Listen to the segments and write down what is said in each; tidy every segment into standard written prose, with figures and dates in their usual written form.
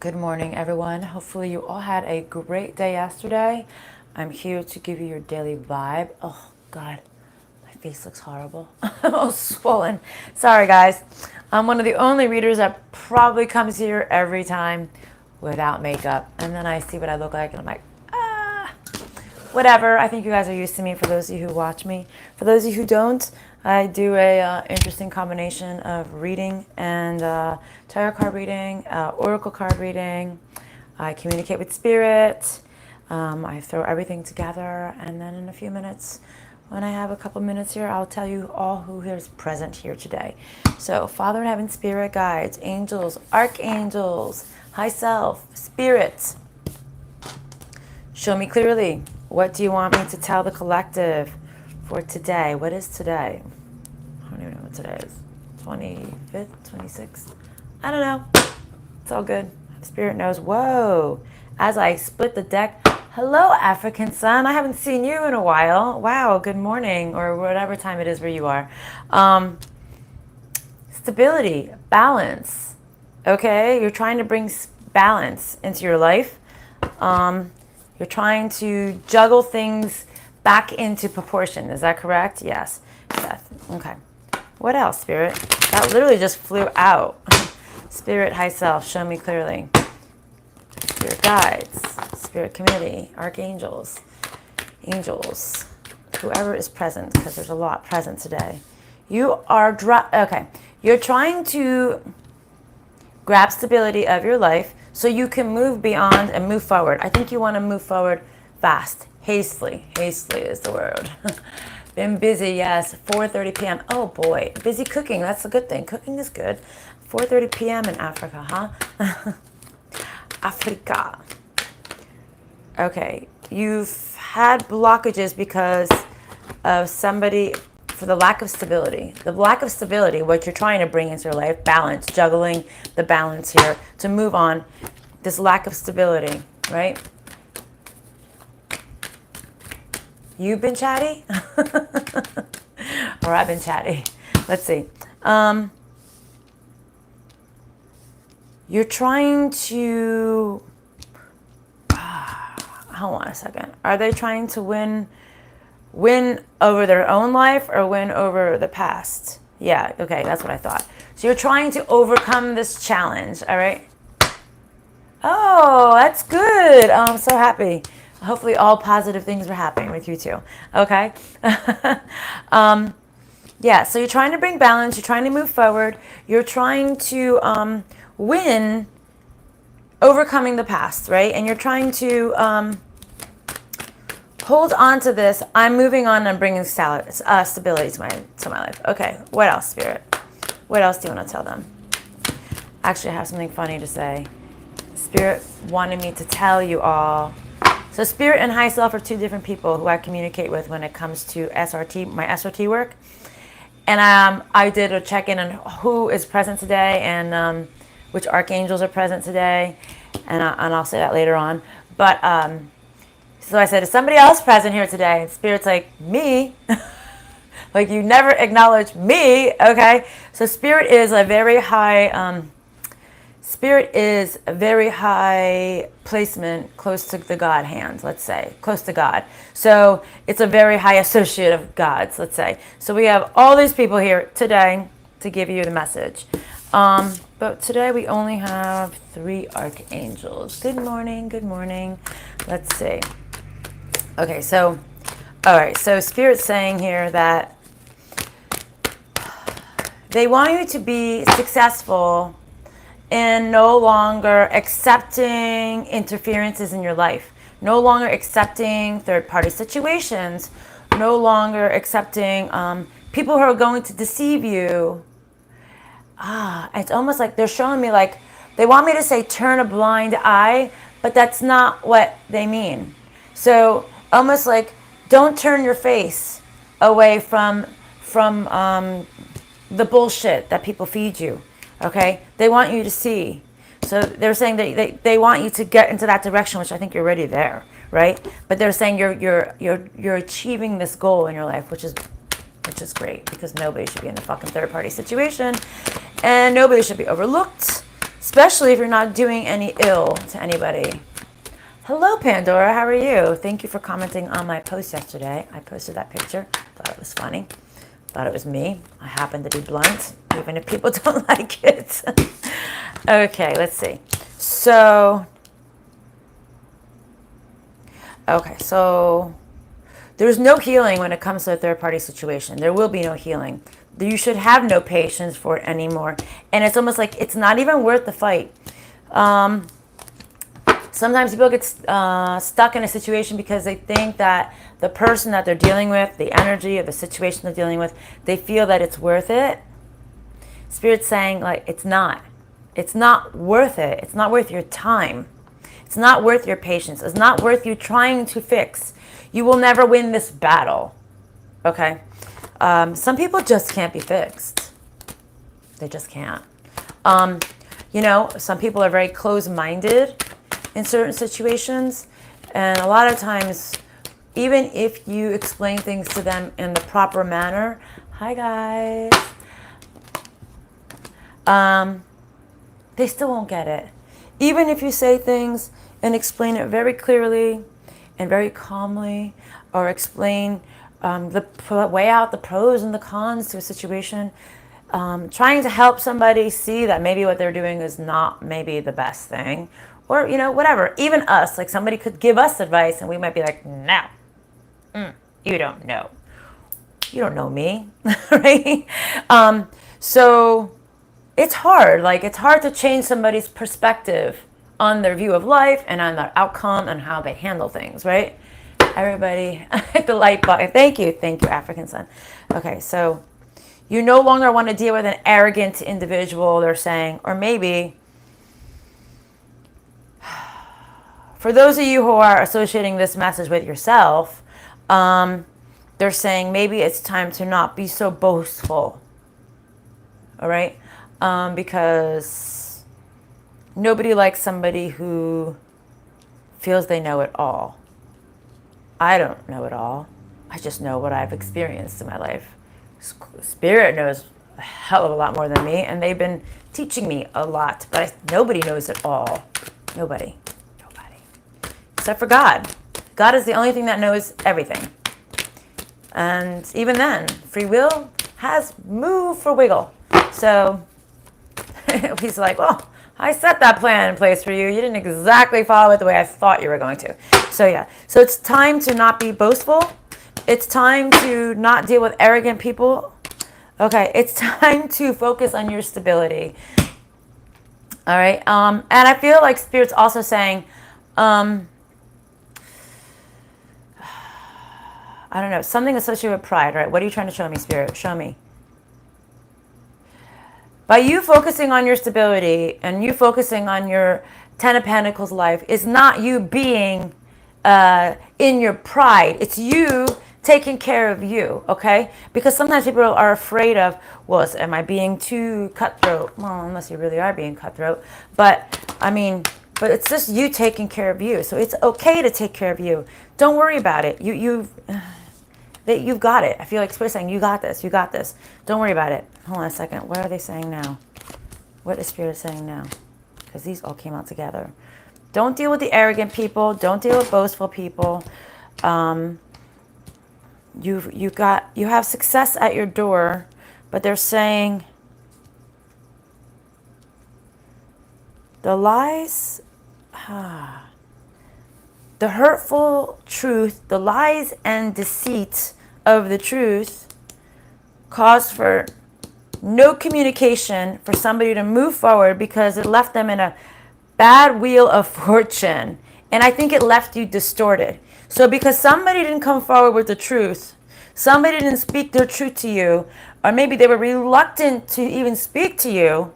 Good morning, everyone. Hopefully you all had a great day yesterday. I'm here to give you your daily vibe. Oh, God, my face looks horrible. I'm all swollen. Sorry, guys. I'm one of the only readers that probably comes here every time without makeup. And then I see what I look like, and I'm like, whatever. I think you guys are used to me for those of you who watch me. For those of you who don't, I do a interesting combination of reading and tarot card reading, oracle card reading. I communicate with spirit. I throw everything together, and then in a few minutes, when I have a couple minutes here, I'll tell you all who is present here today. So, Father in Heaven, Spirit Guides, Angels, Archangels, High Self, Spirits, show me clearly. What do you want me to tell the collective for today? What is today? I don't even know what today is. 25th, 26th? I don't know. It's all good. Spirit knows. Whoa. As I split the deck. Hello, African sun. I haven't seen you in a while. Wow. Good morning, or whatever time it is where you are. Stability, balance. Okay? You're trying to bring balance into your life. You're trying to juggle things back into proportion. Is that correct? Yes. Seth. Okay. What else, Spirit? That literally just flew out. Spirit, High Self, show me clearly. Spirit Guides, Spirit Community, Archangels, Angels, whoever is present, because there's a lot present today. You are, okay. You're trying to grab stability of your life so you can move beyond and move forward. I think you want to move forward fast, hastily. Hastily is the word. Been busy, yes. 4:30 p.m. Oh boy, busy cooking. That's a good thing. Cooking is good. 4:30 p.m. in Africa, huh? Africa. Okay, you've had blockages because of somebody, for the lack of stability. The lack of stability, what you're trying to bring into your life, balance, juggling the balance here to move on. This lack of stability, right? You've been chatty? Or I've been chatty. Let's see. You're trying to... hold on a second. Are they trying to win over their own life or win over the past? Yeah, okay, that's what I thought. So you're trying to overcome this challenge, all right? Oh, that's good. Oh, I'm so happy. Hopefully all positive things are happening with you too, okay? Yeah, so you're trying to bring balance. You're trying to move forward. You're trying to win overcoming the past, right? And you're trying to hold on to this. I'm moving on and bringing stability to my life. Okay, what else, Spirit? What else do you want to tell them? Actually, I have something funny to say. Spirit wanted me to tell you all. So Spirit and High Self are two different people who I communicate with when it comes to SRT, my SRT work. And I did a check-in on who is present today and which archangels are present today. And I'll say that later on. But so I said, is somebody else present here today? And Spirit's like, me? Like, you never acknowledge me, okay? So Spirit is a very high... Spirit is a very high placement close to the God hand, let's say, close to God. So it's a very high associate of God's, let's say. So we have all these people here today to give you the message. But today we only have 3 archangels. Good morning, good morning. Let's see. Okay, so, all right, so Spirit's saying here that they want you to be successful and no longer accepting interferences in your life, no longer accepting third-party situations, no longer accepting people who are going to deceive you. It's almost like they're showing me, like, they want me to say turn a blind eye, but that's not what they mean. So almost like, don't turn your face away from the bullshit that people feed you. Okay, they want you to see. So they're saying that they want you to get into that direction, which I think you're already there, right? But they're saying you're achieving this goal in your life, which is great, because nobody should be in a fucking third party situation, and nobody should be overlooked. especially if you're not doing any ill to anybody. Hello, Pandora. How are you? Thank you for commenting on my post yesterday. I posted that picture. Thought it was funny. Thought it was me. I happen to be blunt, even if people don't like it. Okay, let's see. So, okay, so there's no healing when it comes to a third-party situation. There will be no healing. You should have no patience for it anymore. And it's almost like it's not even worth the fight. Sometimes people get stuck in a situation because they think that the person that they're dealing with, the energy of the situation they're dealing with, they feel that it's worth it. Spirit's saying, like, it's not. It's not worth it. It's not worth your time. It's not worth your patience. It's not worth you trying to fix. You will never win this battle. Okay? Some people just can't be fixed. They just can't. You know, some people are very closed-minded in certain situations, and a lot of times, even if you explain things to them in the proper manner, hi guys, they still won't get it. Even if you say things and explain it very clearly and very calmly, or explain weigh out the pros and the cons to a situation, trying to help somebody see that maybe what they're doing is not maybe the best thing, or, you know, whatever. Even us, like somebody could give us advice and we might be like, no, you don't know. You don't know me, right? So it's hard. Like, it's hard to change somebody's perspective on their view of life and on their outcome and how they handle things, right? Everybody, hit the like button. Thank you, African Sun. Okay, so you no longer want to deal with an arrogant individual, they're saying, or maybe, for those of you who are associating this message with yourself, they're saying maybe it's time to not be so boastful, all right? Because nobody likes somebody who feels they know it all. I don't know it all. I just know what I've experienced in my life. Spirit knows a hell of a lot more than me, and they've been teaching me a lot, but nobody knows it all. Nobody. Except for God. God is the only thing that knows everything. And even then, free will has move for wiggle. So he's like, well, I set that plan in place for you. You didn't exactly follow it the way I thought you were going to. So yeah, so it's time to not be boastful. It's time to not deal with arrogant people. Okay, it's time to focus on your stability. All right, and I feel like Spirit's also saying, I don't know, something associated with pride, right? What are you trying to show me, Spirit? Show me. By you focusing on your stability and you focusing on your Ten of Pentacles life is not you being in your pride. It's you taking care of you, okay? Because sometimes people are afraid of, well, am I being too cutthroat? Well, unless you really are being cutthroat. But, I mean, but it's just you taking care of you. So it's okay to take care of you. Don't worry about it. You've got it. I feel like Spirit's saying, you got this, you got this. Don't worry about it. Hold on a second. What are they saying now? What is Spirit saying now? Because these all came out together. Don't deal with the arrogant people. Don't deal with boastful people. You have success at your door, but they're saying the lies, the hurtful truth, the lies and deceit of the truth caused for no communication for somebody to move forward because it left them in a bad wheel of fortune. And I think it left you distorted. So because somebody didn't come forward with the truth, somebody didn't speak their truth to you, or maybe they were reluctant to even speak to you,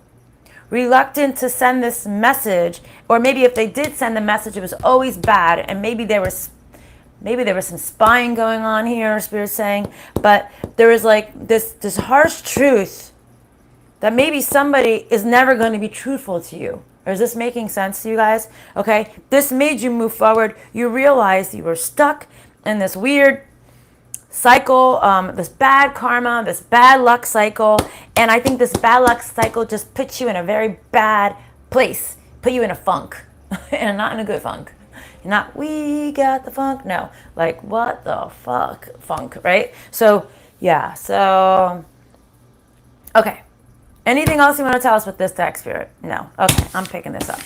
reluctant to send this message, or maybe if they did send the message, it was always bad, and maybe there was some spying going on here, Spirit's saying, but there was like this harsh truth that maybe somebody is never going to be truthful to you. Or is this making sense to you guys? Okay, this made you move forward. You realized you were stuck in this weird cycle, this bad karma, this bad luck cycle, and I think this bad luck cycle just puts you in a very bad place, put you in a funk, and not in a good funk. Not, we got the funk. No, like, what the fuck funk, right? So, yeah, so, okay. Anything else you want to tell us with this deck, Spirit? No. Okay, I'm picking this up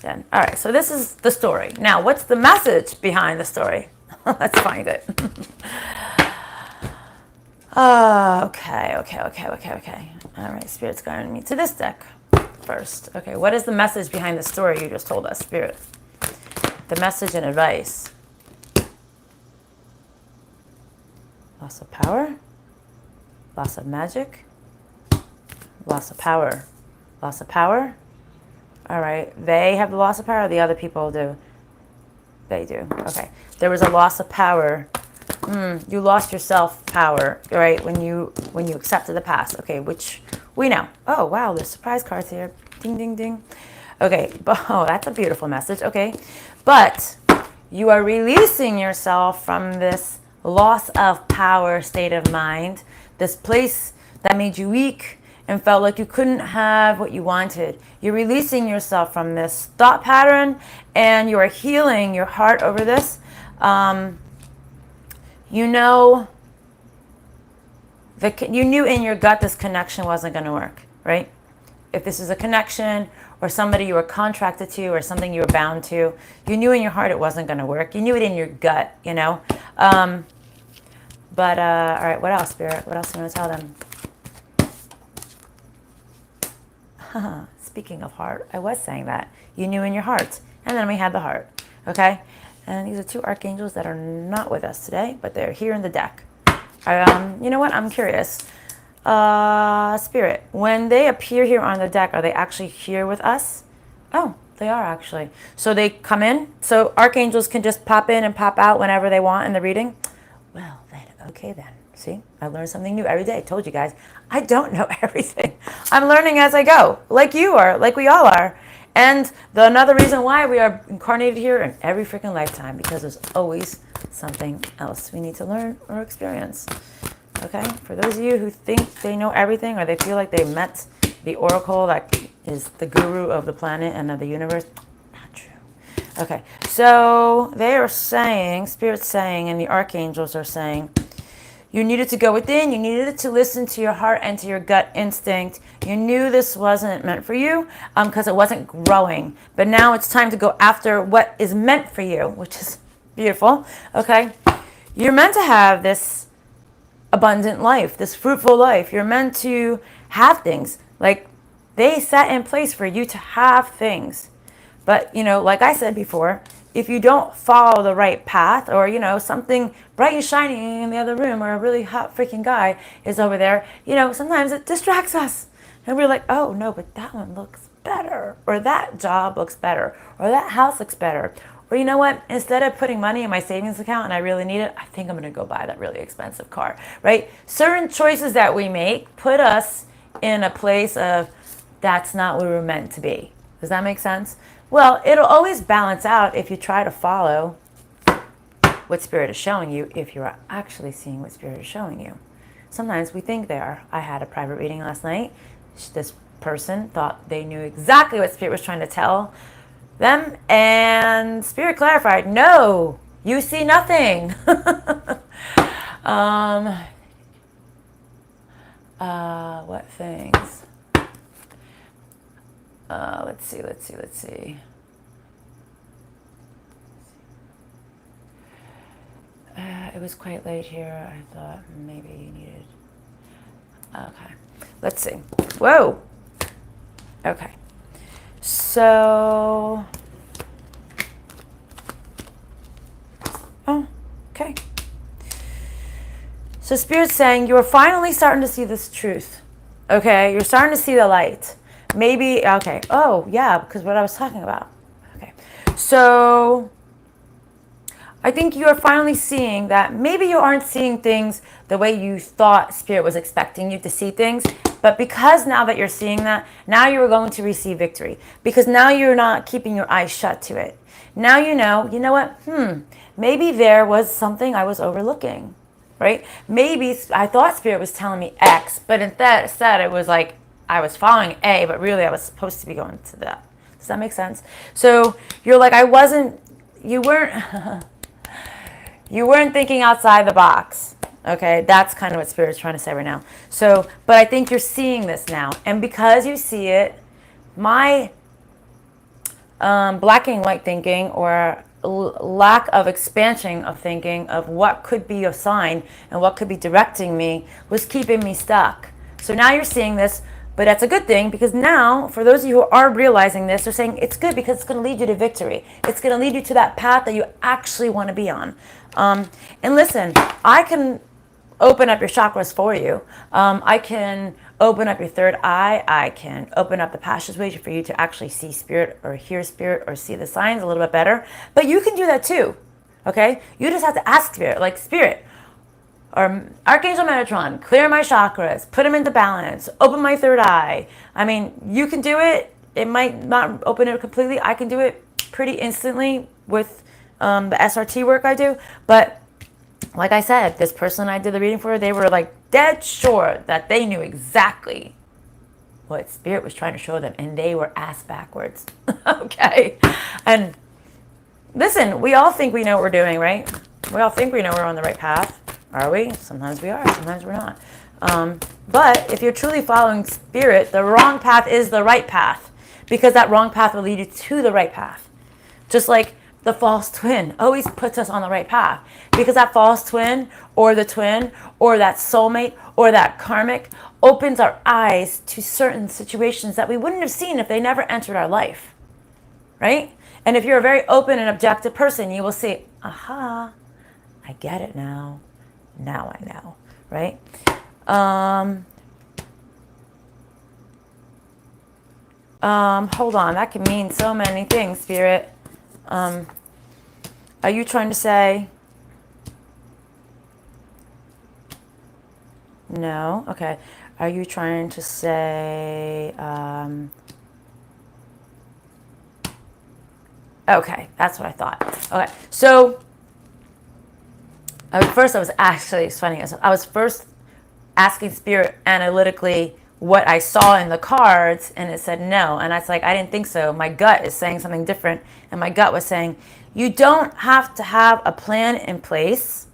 then. All right, so this is the story. Now, what's the message behind the story? Let's find it. Okay. All right, Spirit's guiding me to this deck first. Okay, what is the message behind the story you just told us, Spirit? The message and advice. Loss of power? Loss of magic? Loss of power. Loss of power? All right, they have the loss of power, or the other people do? They do. Okay, there was a loss of power. You lost your self-power, right, when you accepted the past. Okay, which we know. Oh, wow, there's surprise cards here. Ding, ding, ding. Okay, oh, that's a beautiful message. Okay, but you are releasing yourself from this loss of power state of mind, this place that made you weak and felt like you couldn't have what you wanted. You're releasing yourself from this thought pattern, and you are healing your heart over this. You know, you knew in your gut this connection wasn't going to work, right? If this is a connection or somebody you were contracted to or something you were bound to, you knew in your heart it wasn't going to work. You knew it in your gut, you know. All right, what else, Spirit? What else do you want to tell them? Speaking of heart, I was saying that. You knew in your heart. And then we had the heart, okay? And these are two archangels that are not with us today, but they're here in the deck. You know what? I'm curious. Spirit, when they appear here on the deck, are they actually here with us? Oh, they are actually. So they come in? So archangels can just pop in and pop out whenever they want in the reading? Well, then, okay then. See, I learn something new every day. I told you guys, I don't know everything. I'm learning as I go, like you are, like we all are. And another reason why we are incarnated here in every freaking lifetime, because there's always something else we need to learn or experience. Okay? For those of you who think they know everything, or they feel like they met the oracle that is the guru of the planet and of the universe, not true. Okay, so they are saying, Spirit's saying, and the archangels are saying, you needed to go within. You needed to listen to your heart and to your gut instinct. You knew this wasn't meant for you because it wasn't growing. But now it's time to go after what is meant for you, which is beautiful. Okay? You're meant to have this abundant life, this fruitful life. You're meant to have things. Like, they set in place for you to have things. But, you know, like I said before, if you don't follow the right path, or, you know, something bright and shiny in the other room, or a really hot freaking guy is over there, you know, sometimes it distracts us. And we're like, oh, no, but that one looks better. Or that job looks better. Or that house looks better. Or you know what? Instead of putting money in my savings account and I really need it, I think I'm going to go buy that really expensive car, right? Certain choices that we make put us in a place of that's not where we're meant to be. Does that make sense? Well, it'll always balance out if you try to follow what Spirit is showing you, if you're actually seeing what Spirit is showing you. Sometimes we think they are. I had a private reading last night. This person thought they knew exactly what Spirit was trying to tell them, and Spirit clarified, no, you see nothing. What things? Let's see. It was quite late here. I thought maybe you needed... Okay. Let's see. Whoa. Okay. So... Oh, okay. So Spirit's saying you are finally starting to see this truth. Okay? You're starting to see the light. Maybe, okay. Oh, yeah, because what I was talking about. Okay. So... I think you are finally seeing that maybe you aren't seeing things the way you thought Spirit was expecting you to see things, but because now that you're seeing that, now you're going to receive victory. Because now you're not keeping your eyes shut to it. Now you know what? Maybe there was something I was overlooking, right? Maybe I thought Spirit was telling me X, but instead it was like I was following A, but really I was supposed to be going to that. Does that make sense? So you're like, you weren't, you weren't thinking outside the box. Okay, that's kind of what Spirit's trying to say right now. So, but I think you're seeing this now. And because you see it, my black and white thinking, or lack of expansion of thinking of what could be a sign and what could be directing me, was keeping me stuck. So now you're seeing this, but that's a good thing, because now, for those of you who are realizing this, they're saying it's good because it's going to lead you to victory. It's going to lead you to that path that you actually want to be on. And listen, I can open up your chakras for you. I can open up your third eye. I can open up the passageways for you to actually see spirit, or hear spirit, or see the signs a little bit better. But you can do that too. Okay? You just have to ask spirit, like, Spirit, or Archangel Metatron, clear my chakras, put them into balance, open my third eye. I mean, you can do it. It might not open it completely. I can do it pretty instantly with the SRT work I do. But like I said, this person I did the reading for, they were like dead sure that they knew exactly what Spirit was trying to show them, and they were ass backwards. Okay? And listen, we all think we know what we're doing, right? We all think we know we're on the right path. Are we? Sometimes we are, sometimes we're not. But if you're truly following Spirit, the wrong path is the right path, because that wrong path will lead you to the right path. Just like the false twin always puts us on the right path, because that false twin, or the twin, or that soulmate, or that karmic opens our eyes to certain situations that we wouldn't have seen if they never entered our life, right? And if you're a very open and objective person, you will see, aha, I get it now. Now I know, right? Hold on, that can mean so many things, Spirit. Are you trying to say no? Okay. Are you trying to say okay, that's what I thought. Okay, so first I was actually, it's funny, I was first asking Spirit analytically what I saw in the cards, and it said no. And I was like, I didn't think so. My gut is saying something different. And my gut was saying, you don't have to have a plan in place,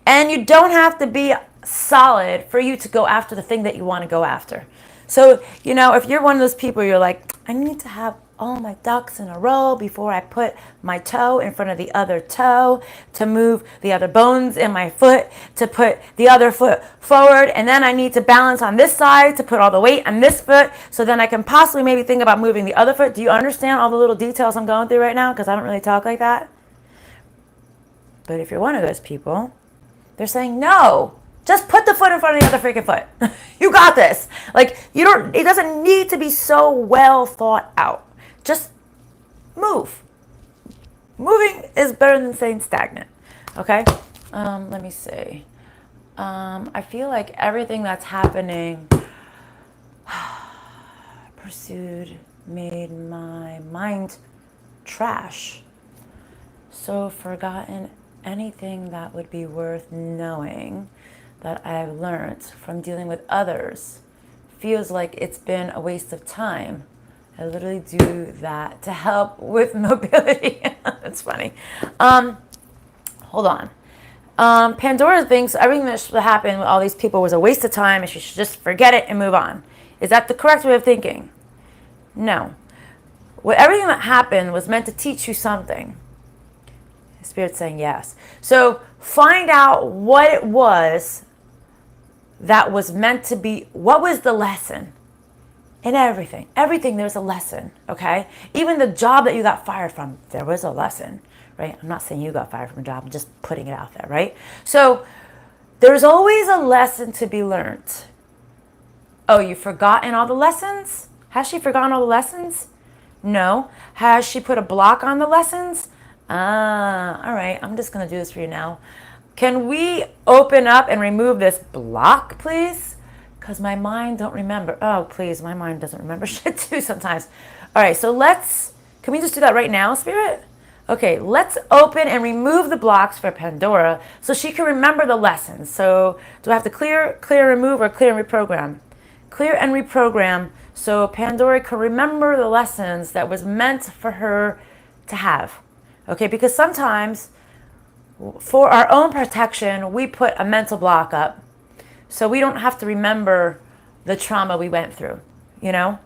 and you don't have to be solid for you to go after the thing that you want to go after. So, you know, if you're one of those people, you're like, I need to have all my ducks in a row before I put my toe in front of the other toe, to move the other bones in my foot, to put the other foot forward, and then I need to balance on this side to put all the weight on this foot, so then I can possibly maybe think about moving the other foot. Do you understand all the little details I'm going through right now? Because I don't really talk like that. But if you're one of those people, they're saying, no, just put the foot in front of the other freaking foot. You got this. Like, it doesn't need to be so well thought out. Just move. Moving is better than staying stagnant. Okay? Let me see. I feel like everything that's happening made my mind trash. So forgotten anything that would be worth knowing that I've learned from dealing with others. Feels like it's been a waste of time. I literally do that to help with mobility. That's funny. Hold on. Pandora thinks everything that should happen with all these people was a waste of time, and she should just forget it and move on. Is that the correct way of thinking? No. Everything that happened was meant to teach you something. Spirit's saying yes. So find out what it was that was meant to be. What was the lesson? In everything. Everything, there's a lesson, okay? Even the job that you got fired from, there was a lesson, right? I'm not saying you got fired from a job. I'm just putting it out there, right? So there's always a lesson to be learned. Oh, you've forgotten all the lessons? Has she forgotten all the lessons? No. Has she put a block on the lessons? All right. I'm just going to do this for you now. Can we open up and remove this block, please? Because my mind don't remember. Oh, please, my mind doesn't remember shit too sometimes. All right, so can we just do that right now, Spirit? Okay, let's open and remove the blocks for Pandora so she can remember the lessons. So do I have to clear, remove, or clear and reprogram? Clear and reprogram so Pandora could remember the lessons that was meant for her to have. Okay, because sometimes for our own protection, we put a mental block up so we don't have to remember the trauma we went through, you know,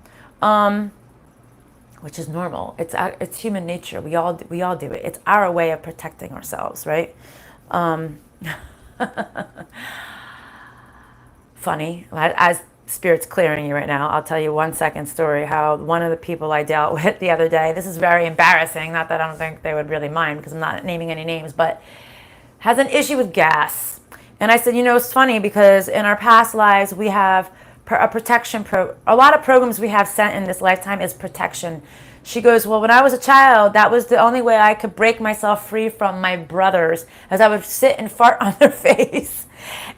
which is normal. It's human nature. We all do it. It's our way of protecting ourselves, right? Funny, as Spirit's clearing you right now, I'll tell you 1 second story how one of the people I dealt with the other day, this is very embarrassing, not that I don't think they would really mind because I'm not naming any names, but has an issue with gas. And I said, you know, it's funny because in our past lives we have a protection a lot of programs we have sent in this lifetime is protection. She goes, well, when I was a child, that was the only way I could break myself free from my brothers, as I would sit and fart on their face.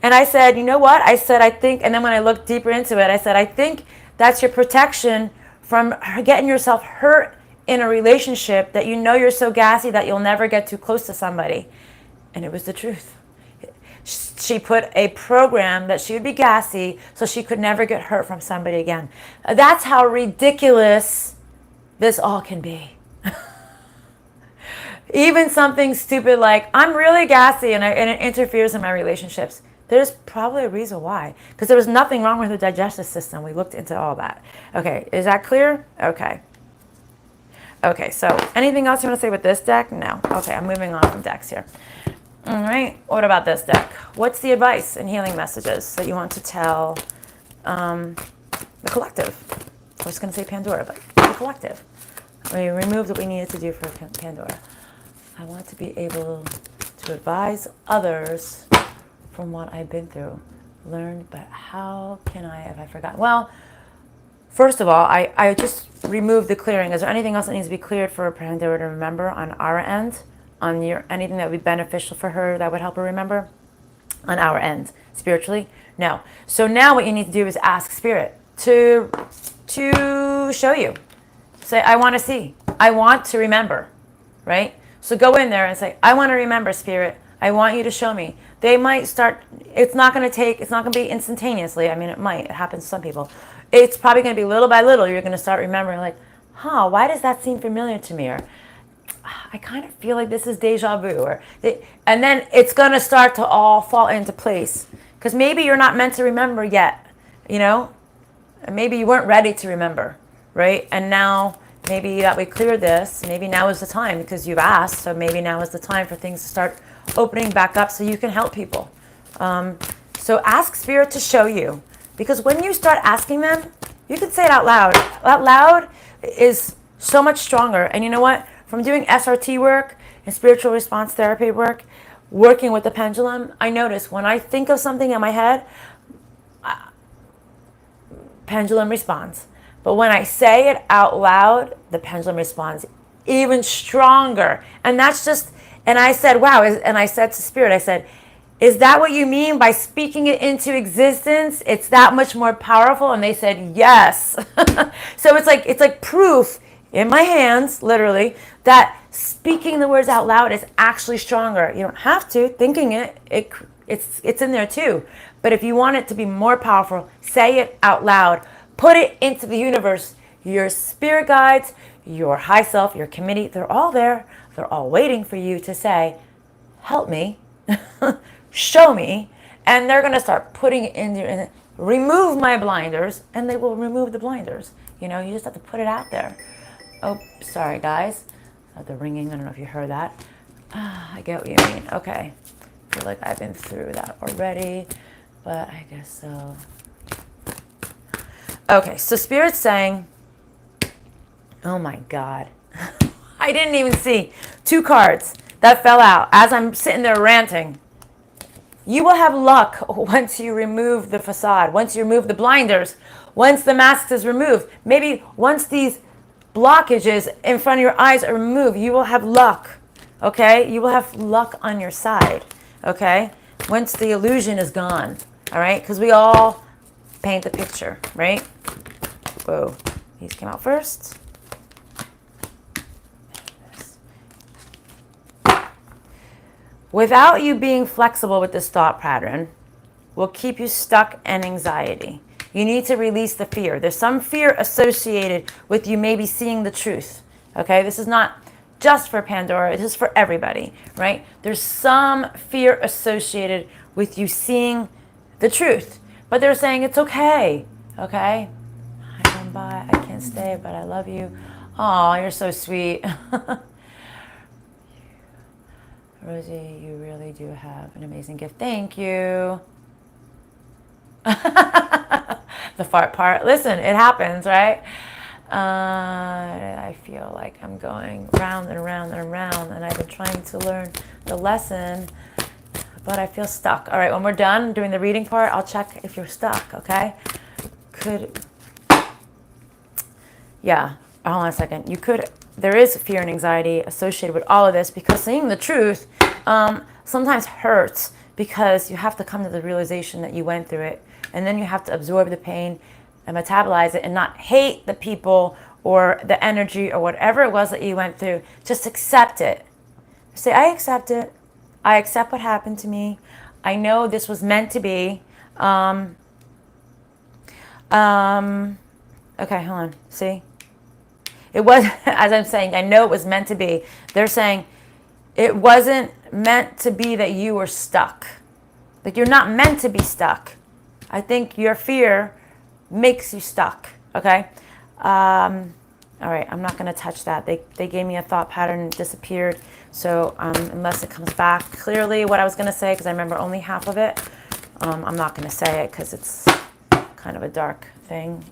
And I said, you know what? I said, I think, and then when I looked deeper into it, I said, I think that's your protection from getting yourself hurt in a relationship that you know you're so gassy that you'll never get too close to somebody. And it was the truth. She put a program that she would be gassy so she could never get hurt from somebody again. That's how ridiculous this all can be. Even something stupid like, I'm really gassy and it interferes in my relationships. There's probably a reason why. Because there was nothing wrong with her digestive system. We looked into all that. Okay, is that clear? Okay. Okay, so anything else you want to say with this deck? No. Okay, I'm moving on from decks here. All right, what about this deck? What's the advice and healing messages that you want to tell the collective? I was going to say Pandora, but the collective. We removed what we needed to do for Pandora. I want to be able to advise others from what I've been through, learned, but how can I, have I forgotten? Well, first of all, I just removed the clearing. Is there anything else that needs to be cleared for Pandora to remember on our end? On anything that would be beneficial for her that would help her remember? On our end, spiritually? No. So now what you need to do is ask Spirit to show you. Say, I want to see. I want to remember, right? So go in there and say, I want to remember, Spirit. I want you to show me. They might start, it's not going to be instantaneously. I mean, it might. It happens to some people. It's probably going to be little by little. You're going to start remembering like, why does that seem familiar to me? Or I kind of feel like this is deja vu. And then it's going to start to all fall into place. Because maybe you're not meant to remember yet, you know? And maybe you weren't ready to remember, right? And now, maybe that we cleared this, maybe now is the time because you've asked, so maybe now is the time for things to start opening back up so you can help people. So ask Spirit to show you. Because when you start asking them, you can say it out loud. Out loud is so much stronger. And you know what? From doing SRT work and spiritual response therapy work, working with the pendulum, I notice when I think of something in my head, pendulum responds. But when I say it out loud, the pendulum responds even stronger. And that's just, and I said, wow, and I said to Spirit, I said, is that what you mean by speaking it into existence? It's that much more powerful? And they said, yes. So it's like proof in my hands, literally, that speaking the words out loud is actually stronger. You don't have to. Thinking it's in there too. But if you want it to be more powerful, say it out loud. Put it into the universe. Your spirit guides, your high self, your committee, they're all there. They're all waiting for you to say, help me, show me. And they're going to start putting it in there. Remove my blinders, and they will remove the blinders. You know, you just have to put it out there. Oh, sorry, guys. The ringing, I don't know if you heard that. I get what you mean. Okay. I feel like I've been through that already, but I guess so. Okay, so Spirit's saying, oh my God. I didn't even see 2 cards that fell out as I'm sitting there ranting. You will have luck once you remove the facade, once you remove the blinders, once the mask is removed. Maybe once these blockages in front of your eyes are removed, you will have luck, okay? You will have luck on your side, okay? Once the illusion is gone, all right? Because we all paint the picture, right? Whoa, these came out first. Without you being flexible with this thought pattern, will keep you stuck in anxiety. You need to release the fear. There's some fear associated with you maybe seeing the truth. Okay, this is not just for Pandora, this is for everybody, right? There's some fear associated with you seeing the truth, but they're saying it's okay, okay? I come by, I can't stay, but I love you. Oh, you're so sweet. Rosie, you really do have an amazing gift. Thank you. The fart part. Listen, it happens, right? I feel like I'm going round and around and around, and I've been trying to learn the lesson, but I feel stuck. All right, when we're done doing the reading part, I'll check if you're stuck, okay? Yeah, hold on a second. There is fear and anxiety associated with all of this, because seeing the truth sometimes hurts, because you have to come to the realization that you went through it, and then you have to absorb the pain and metabolize it and not hate the people or the energy or whatever it was that you went through. Just accept it. Say, I accept it. I accept what happened to me. I know this was meant to be. Okay, hold on. See? It was, as I'm saying, I know it was meant to be. They're saying it wasn't meant to be that you were stuck. Like, you're not meant to be stuck. I think your fear makes you stuck, okay? All right, I'm not going to touch that. They gave me a thought pattern and disappeared. So unless it comes back clearly what I was going to say, because I remember only half of it, I'm not going to say it because it's kind of a dark thing.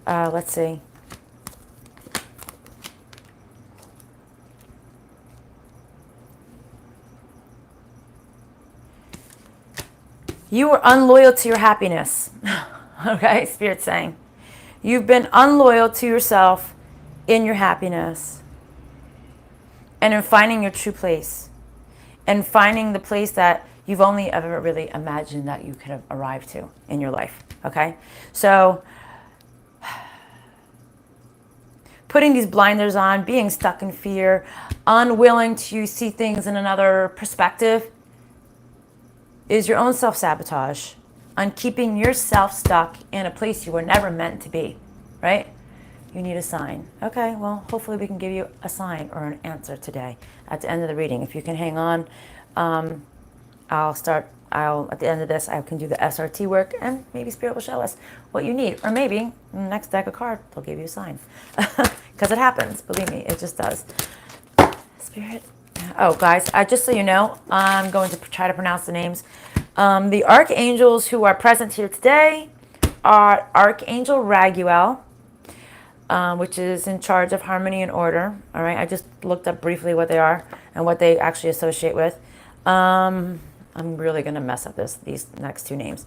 Let's see. You were unloyal to your happiness. Okay, Spirit's saying. You've been unloyal to yourself in your happiness. And in finding your true place. And finding the place that you've only ever really imagined that you could have arrived to in your life. Okay? So, putting these blinders on, being stuck in fear, unwilling to see things in another perspective, is your own self-sabotage on keeping yourself stuck in a place you were never meant to be, right? You need a sign. Okay, well, hopefully we can give you a sign or an answer today at the end of the reading. If you can hang on, at the end of this, I can do the SRT work, and maybe Spirit will show us what you need. Or maybe in the next deck of cards, they'll give you a sign. Because it happens, believe me, it just does. Spirit. Oh, guys, just so you know, I'm going to try to pronounce the names. The archangels who are present here today are Archangel Raguel, which is in charge of harmony and order. All right, I just looked up briefly what they are and what they actually associate with. I'm really going to mess up these next two names.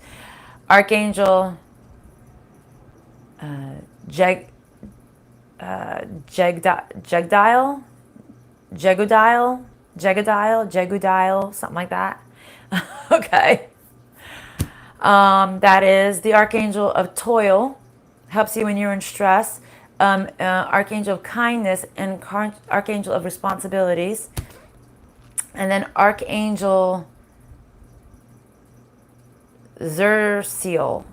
Archangel Jegudile, something like that. Okay. That is the Archangel of Toil, helps you when you're in stress. Archangel of Kindness and Archangel of Responsibilities. And then Archangel Zerciel.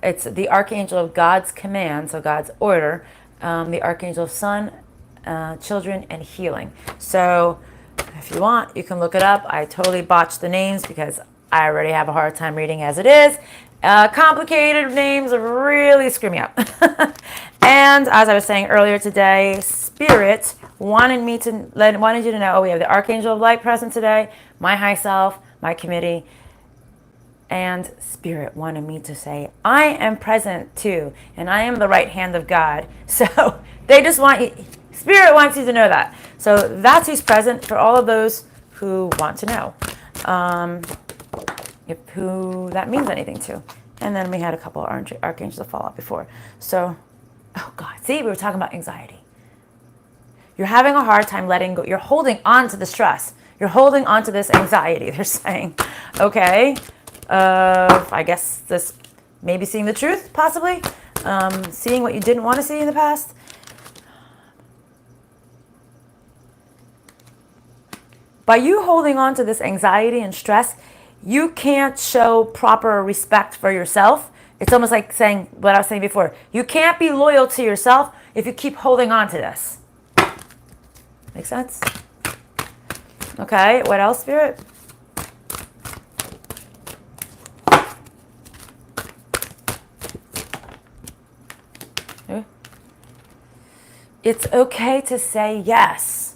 It's the Archangel of God's command, so God's order. The Archangel of Sun, children, and healing. So if you want, you can look it up. I totally botched the names because I already have a hard time reading as it is. Complicated names really screw me up. And as I was saying earlier today, Spirit wanted you to know, we have the Archangel of Light present today, my high self, my committee, and Spirit wanted me to say, I am present too, and I am the right hand of God. So they just want you, Spirit wants you to know that. So that's who's present for all of those who want to know. Who that means anything to. And then we had a couple of archangels that fall out before. So, oh God, see, we were talking about anxiety. You're having a hard time letting go. You're holding on to the stress. You're holding on to this anxiety. They're saying, okay, I guess this, maybe seeing the truth, possibly. Seeing what you didn't want to see in the past. By you holding on to this anxiety and stress, you can't show proper respect for yourself. It's almost like saying what I was saying before. You can't be loyal to yourself if you keep holding on to this. Make sense? Okay, what else, Spirit? It's okay to say yes.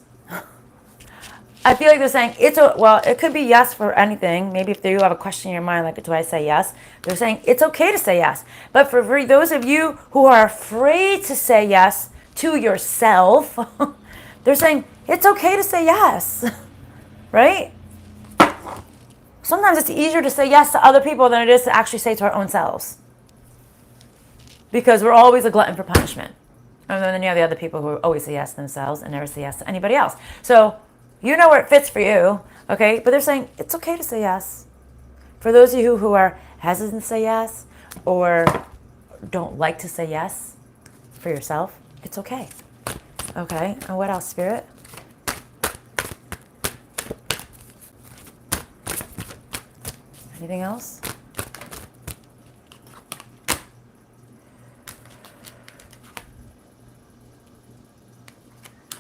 I feel like they're saying well, it could be yes for anything. Maybe if you have a question in your mind, like, do I say yes? They're saying it's okay to say yes. But for those of you who are afraid to say yes to yourself, they're saying it's okay to say yes, right? Sometimes it's easier to say yes to other people than it is to actually say to our own selves. Because we're always a glutton for punishment. And then you have the other people who always say yes to themselves and never say yes to anybody else. So you know where it fits for you, okay? But they're saying it's okay to say yes. For those of you who are hesitant to say yes or don't like to say yes for yourself, it's okay. Okay, and what else, Spirit? Anything else?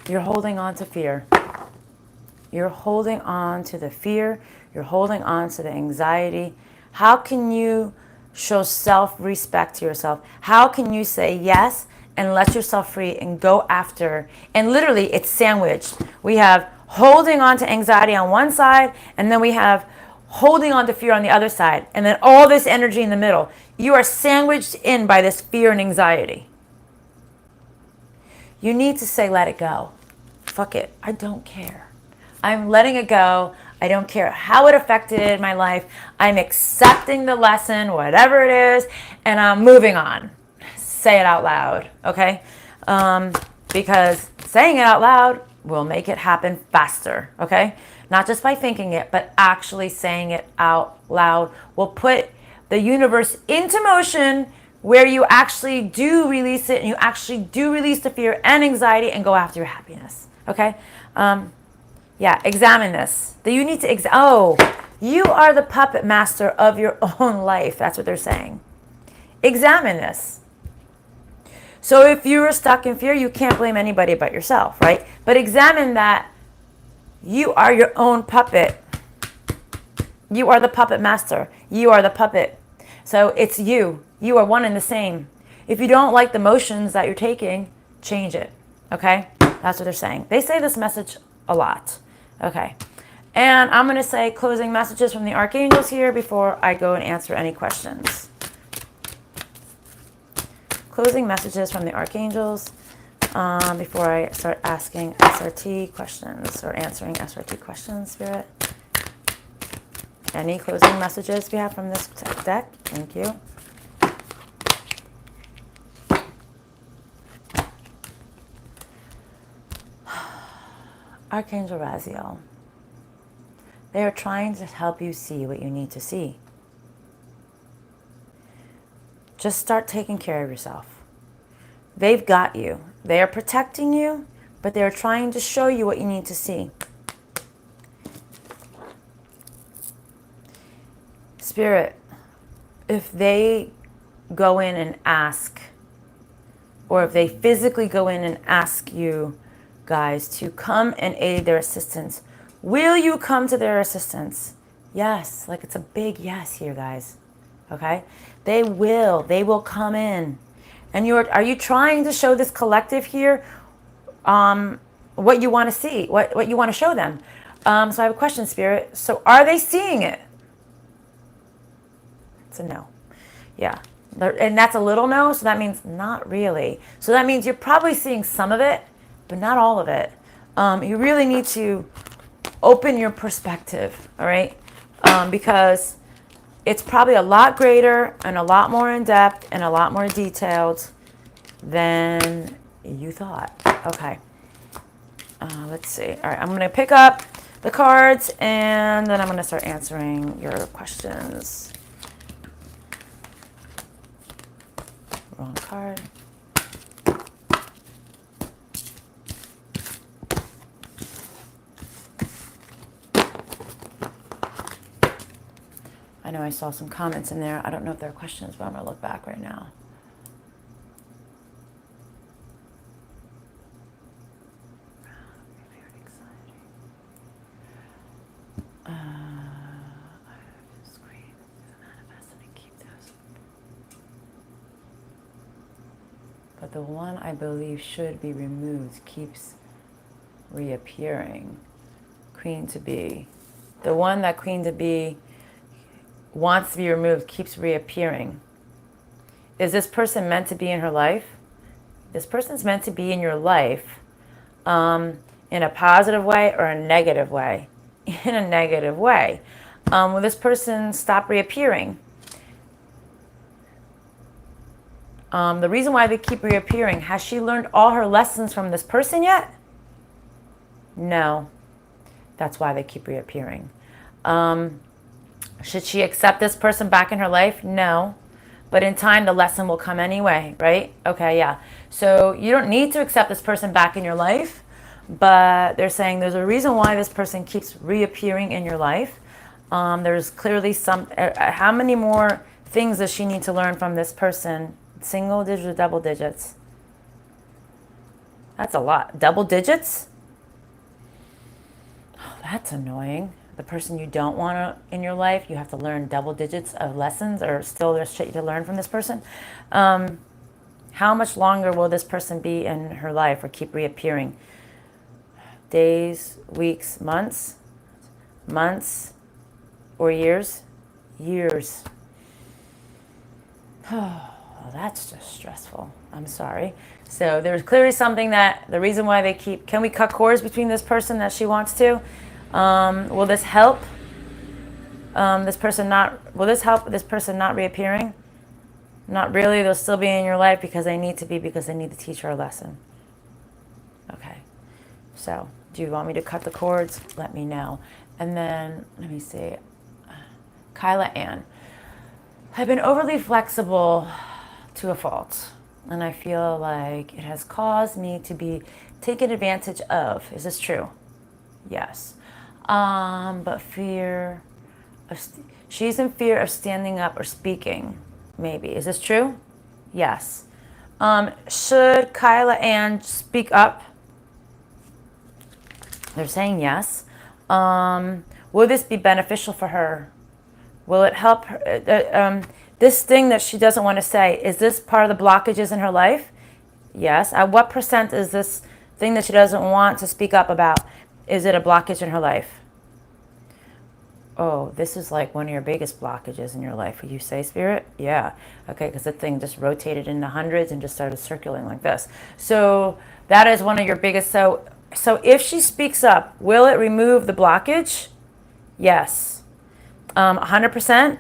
You're holding on to fear. You're holding on to the fear. You're holding on to the anxiety. How can you show self-respect to yourself? How can you say yes and let yourself free and go after? And literally, it's sandwiched. We have holding on to anxiety on one side, and then we have holding on to fear on the other side, and then all this energy in the middle. You are sandwiched in by this fear and anxiety. You need to say, let it go. Fuck it. I don't care. I'm letting it go. I don't care how it affected my life. I'm accepting the lesson, whatever it is, and I'm moving on. Say it out loud, okay? Because saying it out loud will make it happen faster, okay? Not just by thinking it, but actually saying it out loud will put the universe into motion where you actually do release it and you actually do release the fear and anxiety and go after your happiness, okay? Yeah, examine this. You need to, you are the puppet master of your own life. That's what they're saying. Examine this. So if you were stuck in fear, you can't blame anybody but yourself, right? But examine that you are your own puppet. You are the puppet master. You are the puppet. So it's you. You are one and the same. If you don't like the motions that you're taking, change it, okay? That's what they're saying. They say this message a lot, okay? And I'm going to say closing messages from the archangels here before I go and answer any questions. Closing messages from the archangels before I start asking SRT questions or answering SRT questions, Spirit. Any closing messages we have from this deck? Thank you. Archangel Raziel. They are trying to help you see what you need to see. Just start taking care of yourself. They've got you. They are protecting you, but they're trying to show you what you need to see. Spirit, if they go in and ask, or if they physically go in and ask you guys to come and aid their assistance, will you come to their assistance? Yes, like it's a big yes here, guys. Okay? They will come in. And are you trying to show this collective here what you want to see, what you want to show them? So I have a question, Spirit. So are they seeing it? It's a no. Yeah. And that's a little no, so that means not really. So that means you're probably seeing some of it, but not all of it. You really need to open your perspective, all right? Because it's probably a lot greater and a lot more in depth and a lot more detailed than you thought. Okay. Let's see. All right, I'm going to pick up the cards and then I'm going to start answering your questions. Wrong card. I know I saw some comments in there. I don't know if there are questions, but I'm going to look back right now. But the one I believe should be removed keeps reappearing. Queen to be. The one that Queen to be wants to be removed keeps reappearing. Is this person meant to be in her life? This person's meant to be in your life in a positive way or a negative way? In a negative way. Will this person stop reappearing? The reason why they keep reappearing, has she learned all her lessons from this person yet? No. That's why they keep reappearing. Should she accept this person back in her life? No. But in time, the lesson will come anyway, right? Okay, yeah. So you don't need to accept this person back in your life, but they're saying there's a reason why this person keeps reappearing in your life. There's clearly some, how many more things does she need to learn from this person? Single digits or double digits? That's a lot. Double digits? Oh, that's annoying. The person you don't want in your life, you have to learn double digits of lessons, or still there's shit to learn from this person. How much longer will this person be in her life or keep reappearing? Days, weeks, months, or years? Years. Oh. Well, that's just stressful. I'm sorry. So there's clearly something that the reason why they keep, can we cut cords between this person that she wants to? Will this help this person not, will this help this person not reappearing? Not really. They'll still be in your life because they need to be, because they need to teach her a lesson. Okay. So do you want me to cut the cords? Let me know. And then, let me see. Kyla Ann. I've been overly flexible to a fault, and I feel like it has caused me to be taken advantage of. Is this true? Yes. But fear of she's in fear of standing up or speaking. Maybe. Is this true? Yes. Should Kyla Ann speak up? They're saying yes. Will this be beneficial for her? Will it help her? This thing that she doesn't want to say, is this part of the blockages in her life? Yes. At what percent is this thing that she doesn't want to speak up about, is it a blockage in her life? Oh, this is like one of your biggest blockages in your life. Would you say, Spirit? Yeah. Okay, because the thing just rotated in the hundreds and just started circling like this. So that is one of your biggest. So if she speaks up, will it remove the blockage? Yes. 100%?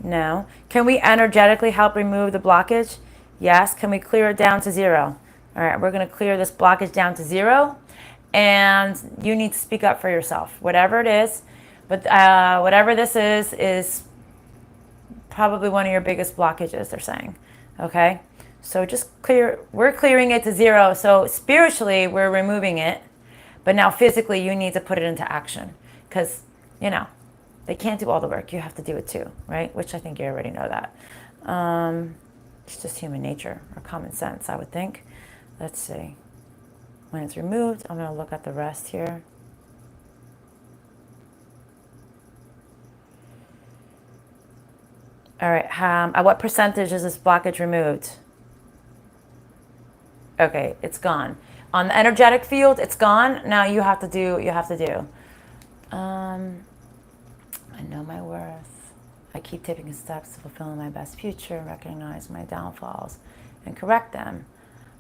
No. Can we energetically help remove the blockage? Yes. Can we clear it down to 0? All right, we're going to clear this blockage down to 0. And you need to speak up for yourself, whatever it is. But whatever this is probably one of your biggest blockages, they're saying. Okay? So just we're clearing it to 0. So spiritually, we're removing it. But now physically, you need to put it into action. Because, you know, they can't do all the work. You have to do it too, right? Which I think you already know that. It's just human nature or common sense, I would think. Let's see. When it's removed, I'm going to look at the rest here. All right. At what percentage is this blockage removed? Okay, it's gone. On the energetic field, it's gone. Now you have to do. I know my worth. I keep taking steps to fulfill my best future, recognize my downfalls, and correct them.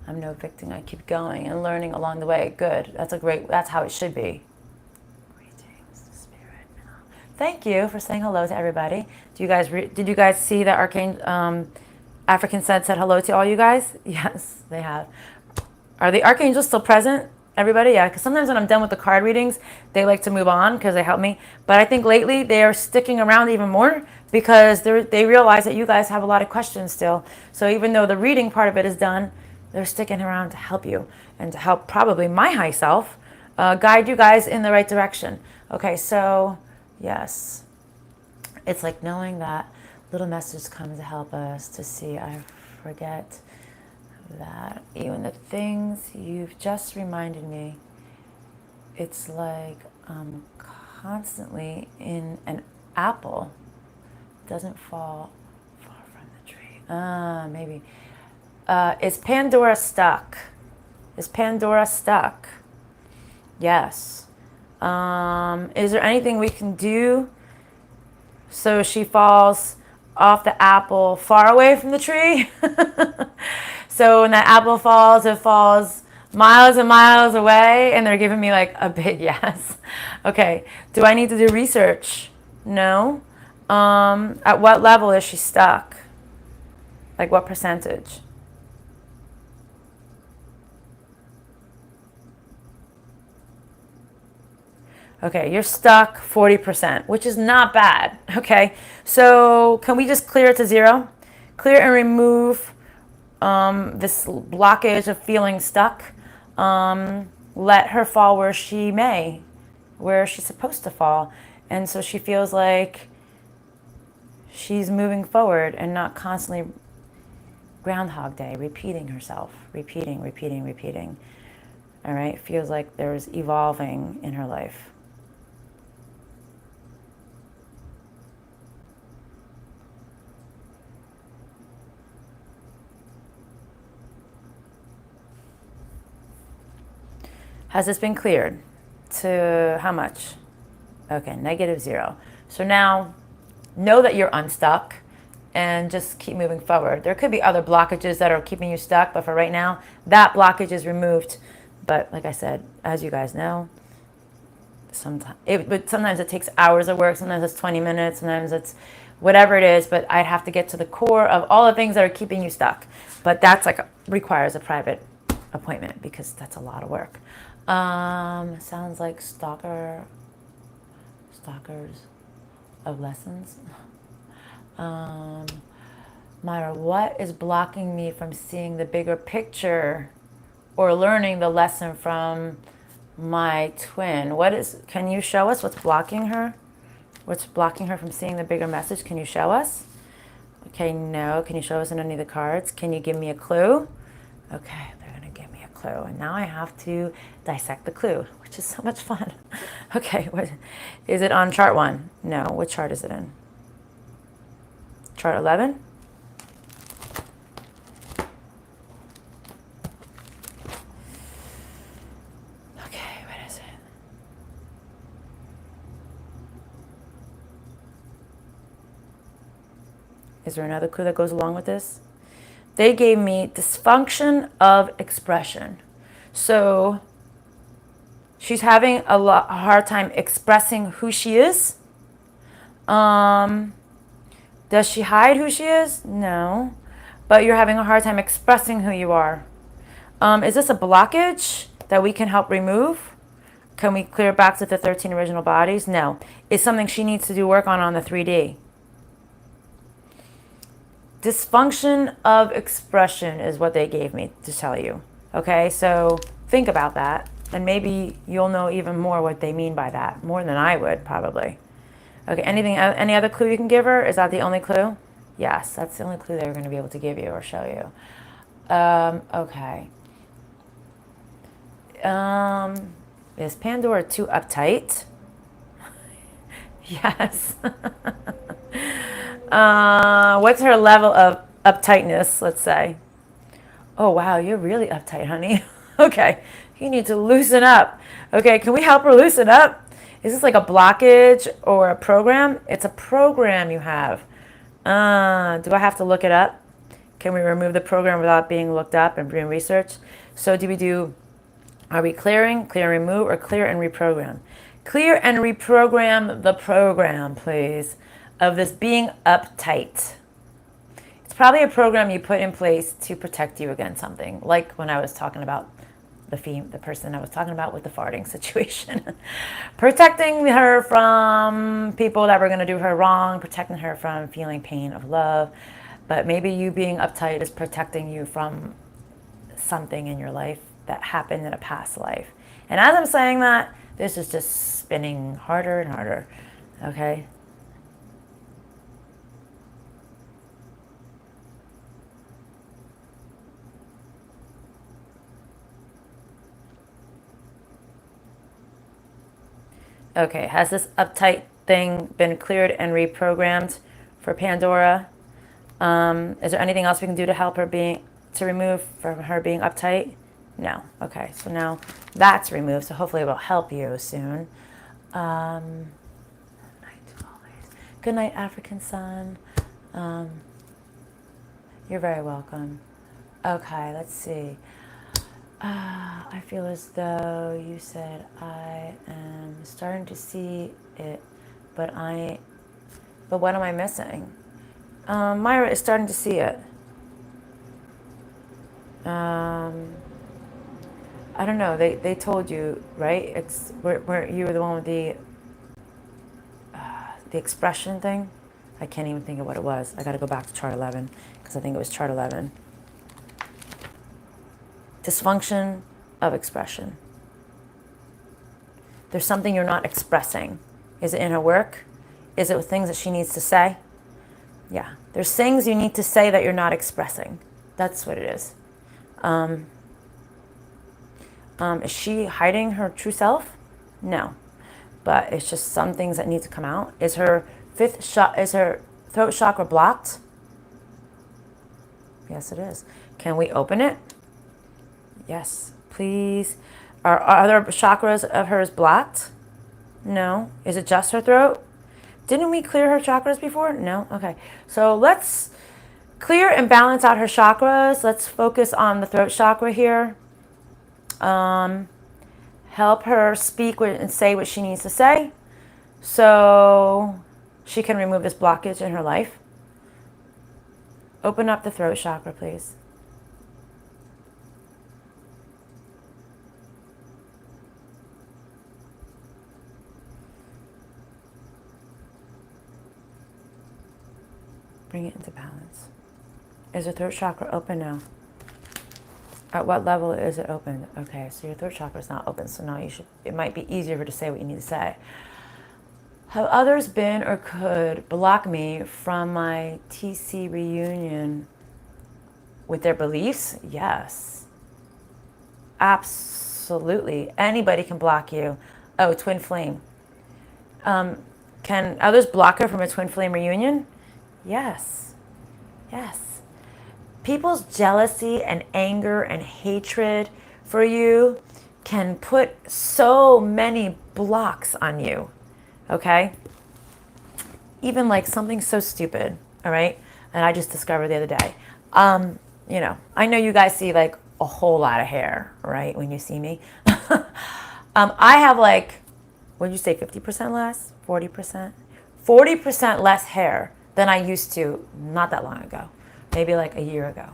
I'm no victim. I keep going and learning along the way. Good. That's how it should be. Greetings, Spirit. Thank you for saying hello to everybody. Did you guys see that Archangel African said hello to all you guys? Yes, they have. Are the archangels still present? Everybody? Yeah, because sometimes when I'm done with the card readings, they like to move on because they help me. But I think lately they are sticking around even more because they realize that you guys have a lot of questions still. So even though the reading part of it is done, they're sticking around to help you and to help probably my high self guide you guys in the right direction. Okay, so yes. It's like knowing that little message comes to help us to see, I forget that even the things you've just reminded me, it's like constantly in an apple doesn't fall far from the tree. Maybe. Is Pandora stuck? Is Pandora stuck? Yes. Is there anything we can do so she falls off the apple far away from the tree? So when that apple falls, it falls miles and miles away, and they're giving me like a big yes. Okay. Do I need to do research? No. At what level is she stuck? Like what percentage? Okay, you're stuck 40%, which is not bad. Okay, so can we just clear it to 0? Clear and remove this blockage of feeling stuck. Let her fall where she may, where she's supposed to fall. And so she feels like she's moving forward and not constantly Groundhog Day, repeating herself, repeating. All right, feels like there's evolving in her life. Has this been cleared to how much? Okay, -0. So now know that you're unstuck and just keep moving forward. There could be other blockages that are keeping you stuck, but for right now, that blockage is removed. But like I said, as you guys know, sometimes it takes hours of work. Sometimes it's 20 minutes. Sometimes it's whatever it is. But I'd have to get to the core of all the things that are keeping you stuck. But that's like requires a private appointment because that's a lot of work. Sounds like stalkers of lessons. Myra, what is blocking me from seeing the bigger picture or learning the lesson from my twin? Can you show us what's blocking her? What's blocking her from seeing the bigger message? Can you show us? Okay, no. Can you show us in any of the cards? Can you give me a clue? Okay, they're going to give me a clue. And now I have to dissect the clue, which is so much fun. Okay, what is it on chart 1? No. What chart is it in? Chart 11? Okay, what is it? Is there another clue that goes along with this? They gave me dysfunction of expression. So she's having a hard time expressing who she is. Does she hide who she is? No. But you're having a hard time expressing who you are. Is this a blockage that we can help remove? Can we clear it back to the 13 original bodies? No. It's something she needs to do work on the 3D. Dysfunction of expression is what they gave me to tell you. Okay, so think about that. And maybe you'll know even more what they mean by that. More than I would, probably. Okay, any other clue you can give her? Is that the only clue? Yes, that's the only clue they're going to be able to give you or show you. Okay. Is Pandora too uptight? Yes. What's her level of uptightness, let's say? Oh, wow, you're really uptight, honey. Okay, you need to loosen up. Okay, can we help her loosen up? Is this like a blockage or a program? It's a program you have. Do I have to look it up? Can we remove the program without being looked up and doing research? So are we clearing, clear and remove, or clear and reprogram? Clear and reprogram the program, please, of this being uptight. It's probably a program you put in place to protect you against something, like when I was talking about the person I was talking about with the farting situation. Protecting her from people that were going to do her wrong, protecting her from feeling pain of love. But maybe you being uptight is protecting you from something in your life that happened in a past life. And as I'm saying that, this is just spinning harder and harder. Okay? Okay, has this uptight thing been cleared and reprogrammed for Pandora? Is there anything else we can do to help her to remove from her being uptight? No. Okay, so now that's removed, so hopefully it will help you soon. Good night, African sun. You're very welcome. Okay, let's see. I feel as though you said I am starting to see it, but what am I missing? Myra is starting to see it. I don't know. They told you, right? Where you were the one with the expression thing. I can't even think of what it was. I got to go back to chart 11 because I think it was chart 11. Dysfunction of expression. There's something you're not expressing. Is it in her work? Is it with things that she needs to say? Yeah. There's things you need to say that you're not expressing. That's what it is. Is she hiding her true self? No. But it's just some things that need to come out. Is her throat chakra blocked? Yes, it is. Can we open it? Yes, please. Are other chakras of hers blocked? No. Is it just her throat? Didn't we clear her chakras before? No? Okay. So let's clear and balance out her chakras. Let's focus on the throat chakra here. Help her speak and say what she needs to say so she can remove this blockage in her life. Open up the throat chakra, please. Bring it into balance. Is your throat chakra open now? At what level is it open? Okay, so your throat chakra is not open, so now it might be easier to say what you need to say. Have others been or could block me from my TC reunion with their beliefs? Yes. Absolutely. Anybody can block you. Oh, twin flame. Can others block her from a twin flame reunion? Yes. Yes. People's jealousy and anger and hatred for you can put so many blocks on you, okay? Even like something so stupid, all right? And I just discovered the other day. I know you guys see like a whole lot of hair, right, when you see me. I have like, what did you say, 50% less? 40%? 40% less hair than I used to not that long ago. Maybe like a year ago.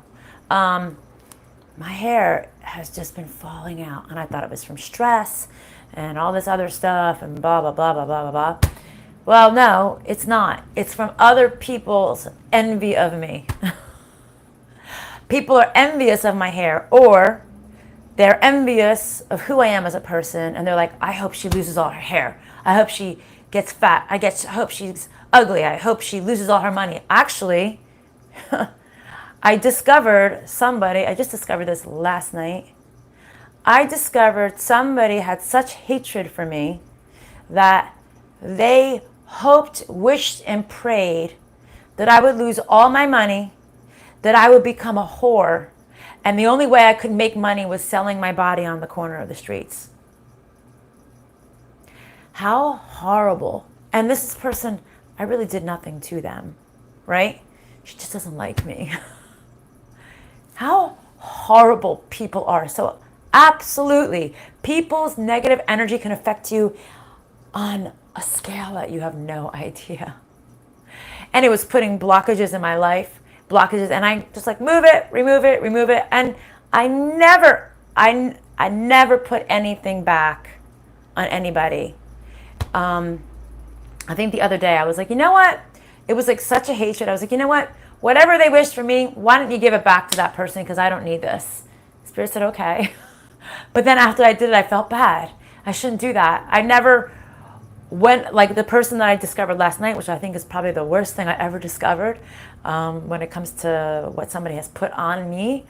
My hair has just been falling out, and I thought it was from stress and all this other stuff and blah, blah, blah, blah, blah, blah, blah. Well, no, it's not. It's from other people's envy of me. People are envious of my hair, or they're envious of who I am as a person, and they're like, I hope she loses all her hair. I hope she gets fat. I hope she's ugly. I hope she loses all her money. Actually, I just discovered this last night. I discovered somebody had such hatred for me that they hoped, wished, and prayed that I would lose all my money, that I would become a whore, and the only way I could make money was selling my body on the corner of the streets. How horrible. And this person, I really did nothing to them, right? She just doesn't like me. How horrible people are. So absolutely, people's negative energy can affect you on a scale that you have no idea. And it was putting blockages in my life, and I just like move it, remove it. And I never put anything back on anybody. I think the other day I was like, you know what? It was like such a hatred. I was like, you know what? Whatever they wish for me, why don't you give it back to that person? Because I don't need this. Spirit said, okay. But then after I did it, I felt bad. I shouldn't do that. I never went, like the person that I discovered last night, which I think is probably the worst thing I ever discovered when it comes to what somebody has put on me.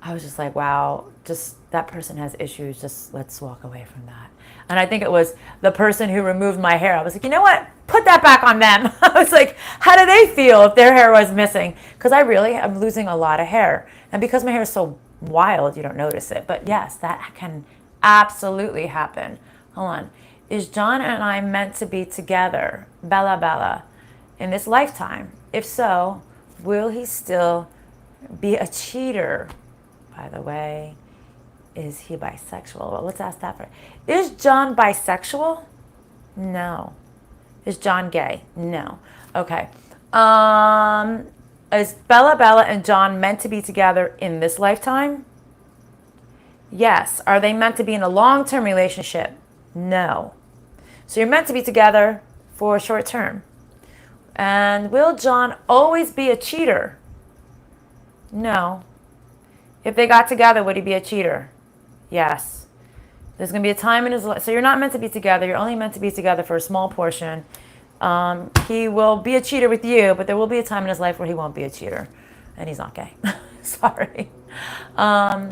I was just like, wow, just that person has issues. Just let's walk away from that. And I think it was the person who removed my hair. I was like, you know what? Put that back on them. I was like, how do they feel if their hair was missing? Because I really am losing a lot of hair. And because my hair is so wild, you don't notice it. But yes, that can absolutely happen. Hold on. Is John and I meant to be together? Bella Bella. In this lifetime? If so, will he still be a cheater? By the way, is he bisexual? Well, let's ask that first. Is John bisexual? No. Is John gay? No. Okay. Is Bella Bella and John meant to be together in this lifetime? Yes. Are they meant to be in a long-term relationship? No. So you're meant to be together for a short term. And will John always be a cheater? No. If they got together, would he be a cheater? Yes. There's going to be a time in his life. So you're not meant to be together. You're only meant to be together for a small portion. He will be a cheater with you, but there will be a time in his life where he won't be a cheater. And he's not gay. Sorry. Kyla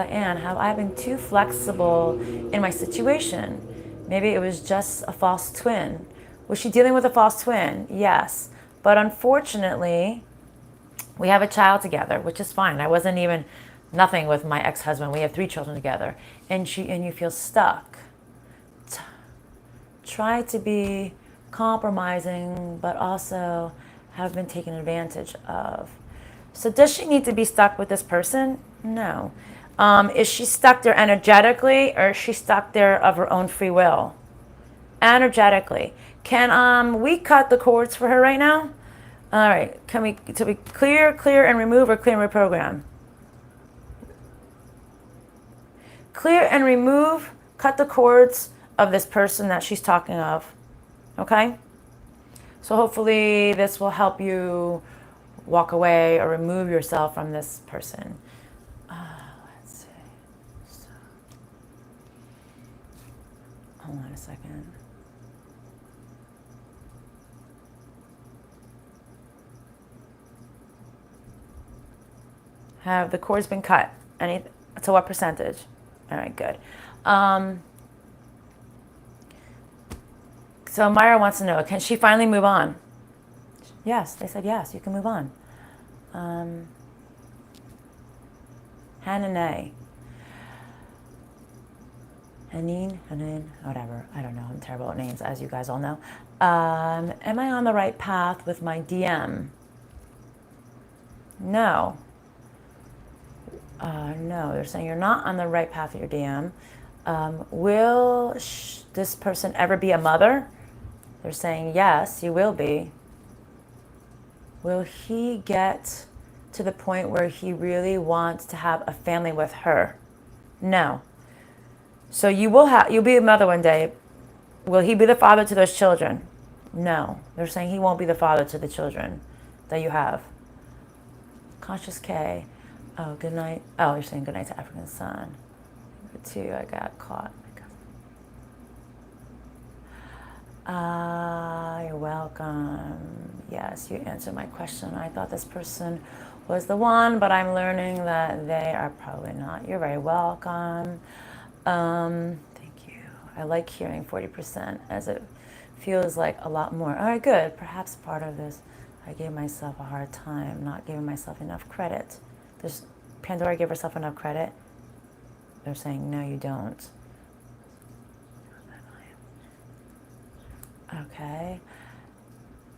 Ann, have I been too flexible in my situation? Maybe it was just a false twin. Was she dealing with a false twin? Yes. But unfortunately, we have a child together, which is fine. I wasn't even nothing with my ex-husband. We have 3 children together. And you feel stuck. Try to be compromising, but also have been taken advantage of. So does she need to be stuck with this person? No. Is she stuck there energetically, or is she stuck there of her own free will? Energetically. Can we cut the cords for her right now? All right. Can we clear and remove, or clear and reprogram? Clear and remove, cut the cords of this person that she's talking of. Okay? So hopefully this will help you walk away or remove yourself from this person. Let's see. So, hold on a second. Have the cords been cut? To what percentage? All right, good. So Myra wants to know, can she finally move on? Yes, they said yes, you can move on. Hannah, Hanin, whatever. I don't know. I'm terrible at names, as you guys all know. Am I on the right path with my DM? No. No, they're saying you're not on the right path with your DM. Will this person ever be a mother? They're saying yes, you will be. Will he get to the point where he really wants to have a family with her? No. So you'll be a mother one day. Will he be the father to those children? No. They're saying he won't be the father to the children that you have. Conscious K. Oh, good night. Oh, you're saying good night to African Sun. Number 2, I got caught. You're welcome. Yes, you answered my question. I thought this person was the one, but I'm learning that they are probably not. You're very welcome. Thank you. I like hearing 40%, as it feels like a lot more. All right, good. Perhaps part of this, I gave myself a hard time, not giving myself enough credit. Does Pandora give herself enough credit? They're saying, no, you don't. Okay.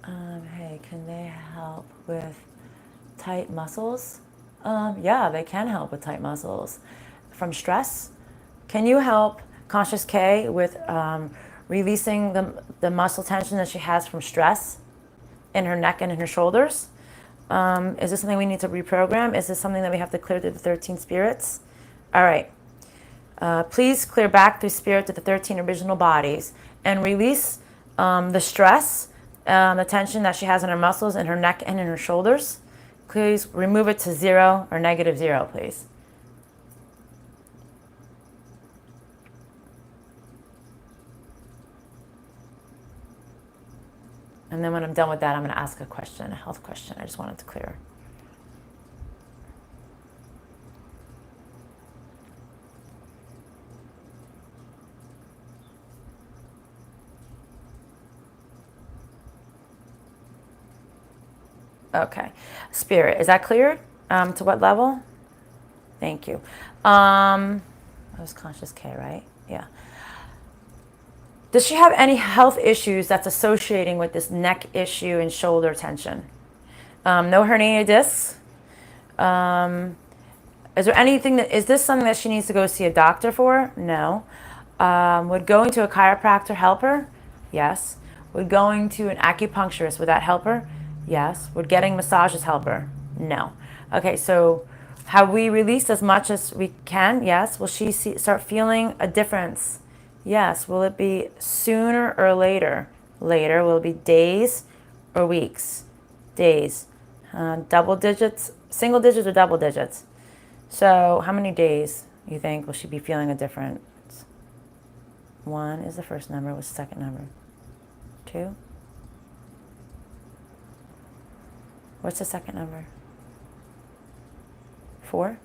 Hey, can they help with tight muscles? Yeah, they can help with tight muscles. From stress? Can you help Conscious K with releasing the muscle tension that she has from stress in her neck and in her shoulders? Is this something we need to reprogram? Is this something that we have to clear through the 13 spirits? All right. Please clear back through spirit to the 13 original bodies and release the stress, the tension that she has in her muscles, in her neck and in her shoulders. Please remove it to 0 or -0, please. And then when I'm done with that, I'm going to ask a question, a health question. I just wanted to clear. Okay. Spirit, is that cleared? To what level? Thank you. That was conscious K, right? Yeah. Does she have any health issues that's associating with this neck issue and shoulder tension? No herniated discs. Is there anything is this something that she needs to go see a doctor for? No. Would going to a chiropractor help her? Yes. Would going to an acupuncturist, would that help her? Yes. Would getting massages help her? No. Okay, so have we released as much as we can? Yes. Will she start feeling a difference? Yes. Will it be sooner or later? Later. Will it be days or weeks? Days. Double digits, single digits or double digits? So how many days you think will she be feeling a difference? 1 is the first number. What's the second number? 2? What's the second number? 4?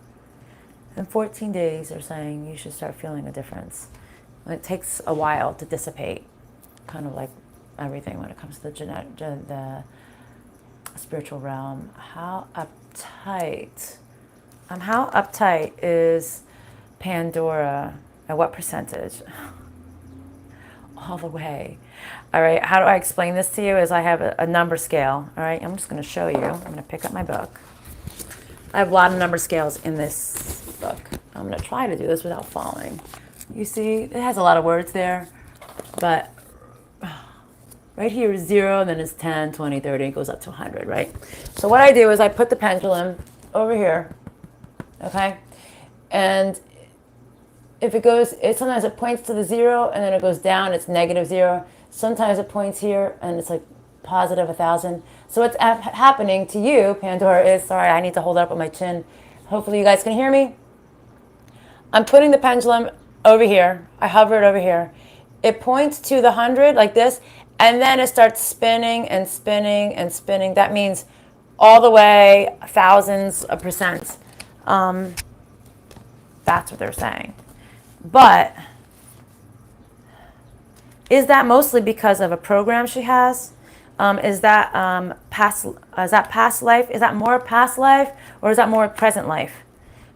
In 14 days, they're saying you should start feeling a difference. It takes a while to dissipate, kind of like everything when it comes to the spiritual realm. How uptight? How uptight is Pandora? At what percentage? All the way. All right, how do I explain this to you? Is I have a number scale. All right, I'm just going to show you. I'm going to pick up my book. I have a lot of number scales in this book. I'm going to try to do this without falling. You see, it has a lot of words there, but right here is 0, then it's 10, 20, 30, it goes up to 100, right? So what I do is I put the pendulum over here, okay? And if it goes, sometimes it points to the 0 and then it goes down, it's -0. Sometimes it points here and it's like positive 1,000. So what's happening to you, Pandora, is, sorry, I need to hold it up with my chin. Hopefully you guys can hear me. I'm putting the pendulum over here. I hover it over here. It points to the 100 like this, and then it starts spinning and spinning and spinning. That means all the way thousands of percent. That's what they're saying. But is that mostly because of a program she has? Is that past life? Is that more past life, or is that more present life?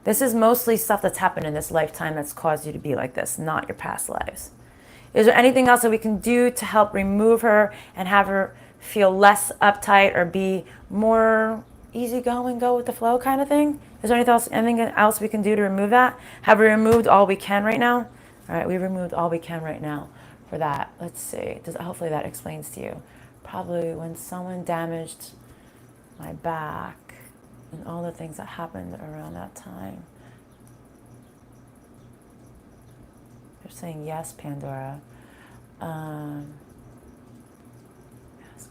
This is mostly stuff that's happened in this lifetime that's caused you to be like this, not your past lives. Is there anything else that we can do to help remove her and have her feel less uptight or be more easygoing, go with the flow kind of thing? Is there anything else we can do to remove that? Have we removed all we can right now? All right, we removed all we can right now for that. Let's see. Hopefully that explains to you. Probably when someone damaged my back and all the things that happened around that time. They're saying yes, Pandora. Yes,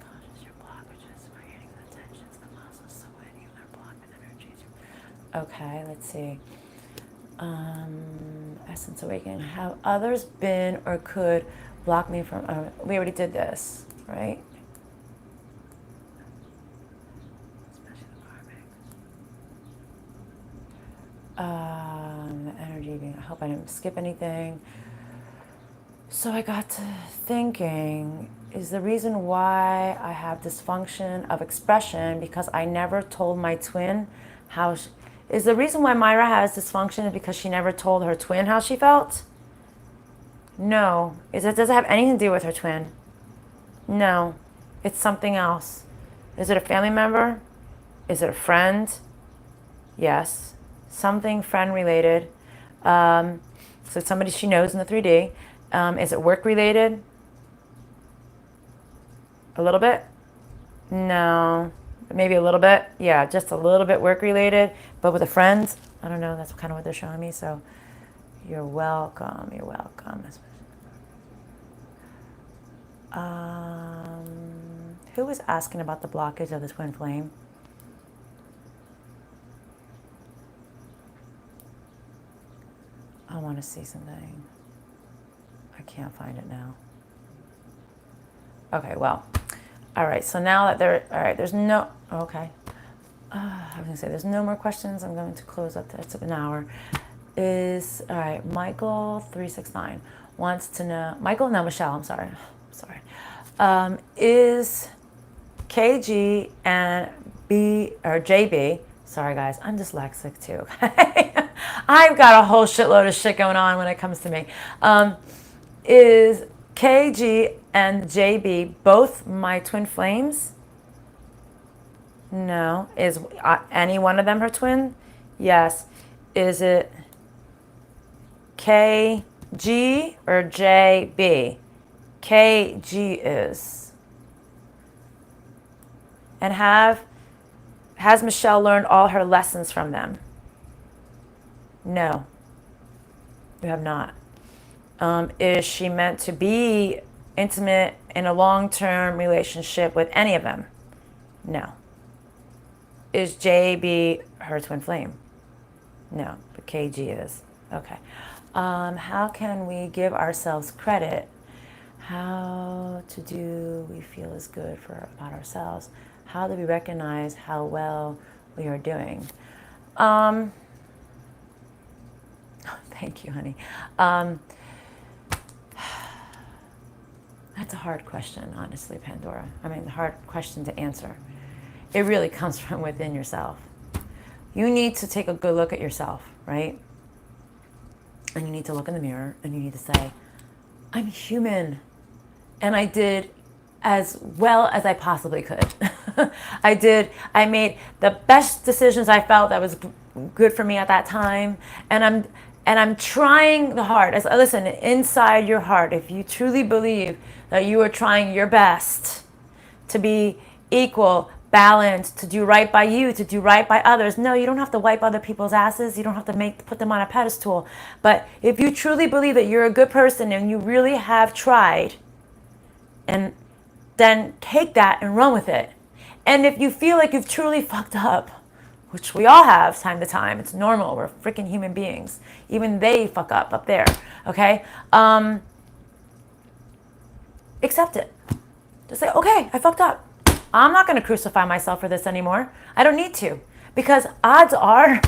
conscious, your blockages, creating the tensions, the muscles, so any of their blocked energies. Okay, let's see. Essence awakening. Have others been or could block me from? We already did this, right? The energy being, I hope I didn't skip anything. So I got to thinking, is the reason why I have dysfunction of expression because I never told my twin how is the reason why Myra has dysfunction because she never told her twin how she felt? No. Does it have anything to do with her twin? No. It's something else. Is it a family member? Is it a friend? Yes. Something friend related. So it's somebody she knows in the 3D. Is it work related? A little bit? No. Maybe a little bit. Yeah, just a little bit work related. But with a friend, I don't know. That's kind of what they're showing me. So you're welcome. You're welcome. Who was asking about the blockage of the twin flame? I want to see something. I can't find it now. Okay, well, all right. So now that there's no, okay. I was gonna say there's no more questions. I'm going to close up. It's an hour. All right. Michael 369 wants to know. Michelle. I'm sorry. Is KG and JB. Sorry guys, I'm dyslexic too. Okay? I've got a whole shitload of shit going on when it comes to me. Is KG and JB both my twin flames? No. Is any one of them her twin? Yes. Is it KG or JB? KG is. And has Michelle learned all her lessons from them? No. You have not. Is she meant to be intimate in a long-term relationship with any of them? No. Is JB her twin flame? No, but KG is. Okay. How can we give ourselves credit? How to do we feel is good about ourselves? How do we recognize how well we are doing? Thank you, honey. That's a hard question, honestly, Pandora. I mean, a hard question to answer. It really comes from within yourself. You need to take a good look at yourself, right? And you need to look in the mirror and you need to say, I'm human. And I did as well as I possibly could. I made the best decisions I felt that was good for me at that time. And I'm trying the hard. Listen, inside your heart, if you truly believe that you are trying your best to be equal, balanced, to do right by you, to do right by others. No, you don't have to wipe other people's asses. You don't have to put them on a pedestal. But if you truly believe that you're a good person and you really have tried, and then take that and run with it. And if you feel like you've truly fucked up, which we all have time to time, it's normal, we're freaking human beings. Even they fuck up there, okay? Accept it. Just say, okay, I fucked up. I'm not gonna crucify myself for this anymore. I don't need to. Because odds are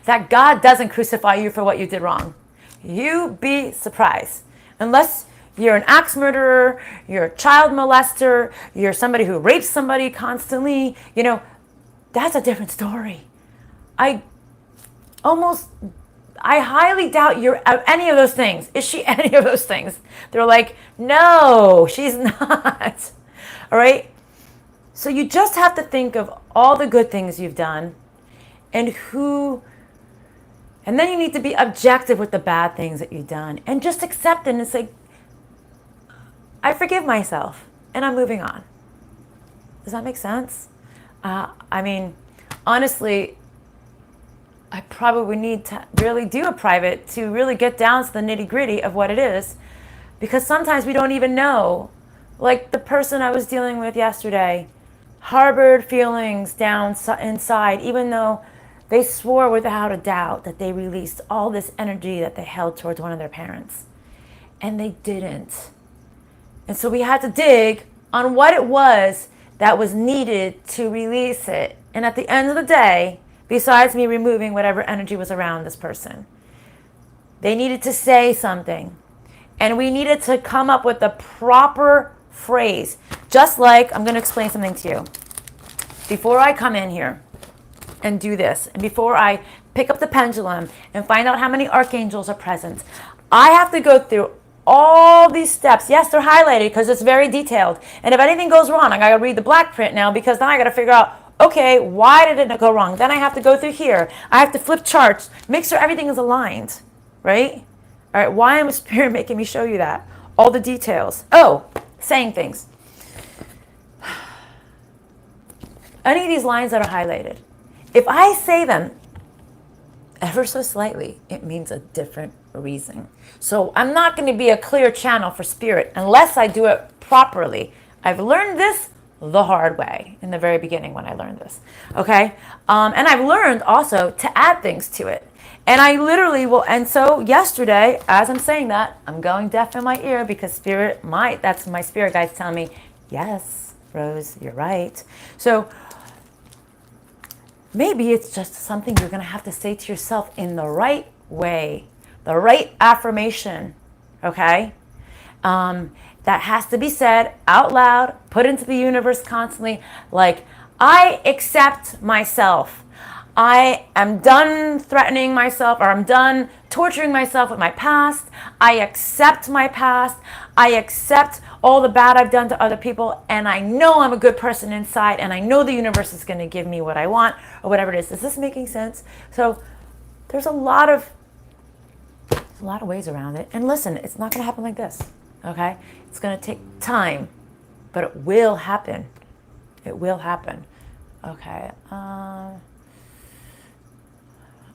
that God doesn't crucify you for what you did wrong. You be surprised. Unless you're an axe murderer, you're a child molester, you're somebody who rapes somebody constantly, that's a different story. I highly doubt you're any of those things. Is she any of those things? They're like, no, she's not. All right? So you just have to think of all the good things you've done and then you need to be objective with the bad things that you've done and just accept it and say, I forgive myself and I'm moving on. Does that make sense? I mean, honestly, I probably need to really do a private to really get down to the nitty gritty of what it is, because sometimes we don't even know. Like the person I was dealing with yesterday harbored feelings down inside, even though they swore without a doubt that they released all this energy that they held towards one of their parents. And they didn't. And so we had to dig on what it was that was needed to release it. And at the end of the day, besides me removing whatever energy was around this person, they needed to say something. And we needed to come up with the proper phrase. Just like, I'm going to explain something to you. Before I come in here and do this, and before I pick up the pendulum and find out how many archangels are present, I have to go through all these steps. Yes, they're highlighted because it's very detailed. And if anything goes wrong, I got to read the black print now, because then I got to figure out, okay, why did it go wrong? Then I have to go through here. I have to flip charts, make sure everything is aligned, right? All right, why am Spirit making me show you that? All the details. Oh, saying things. Any of these lines that are highlighted, if I say them ever so slightly, it means a different reason. So I'm not going to be a clear channel for Spirit unless I do it properly. I've learned this the hard way in the very beginning when I learned this. Okay? And I've learned also to add things to it. And I literally will, and so yesterday, as I'm saying that, I'm going deaf in my ear because that's my spirit guides telling me, yes, Rose, you're right. So maybe it's just something you're going to have to say to yourself in the right way, the right affirmation, okay? That has to be said out loud, put into the universe constantly, like, I accept myself. I am done threatening myself, or I'm done torturing myself with my past. I accept my past. I accept all the bad I've done to other people, and I know I'm a good person inside, and I know the universe is going to give me what I want, or whatever it is. Is this making sense? So there's a lot of ways around it. And listen, it's not going to happen like this, okay? It's going to take time, but it will happen. It will happen. Okay.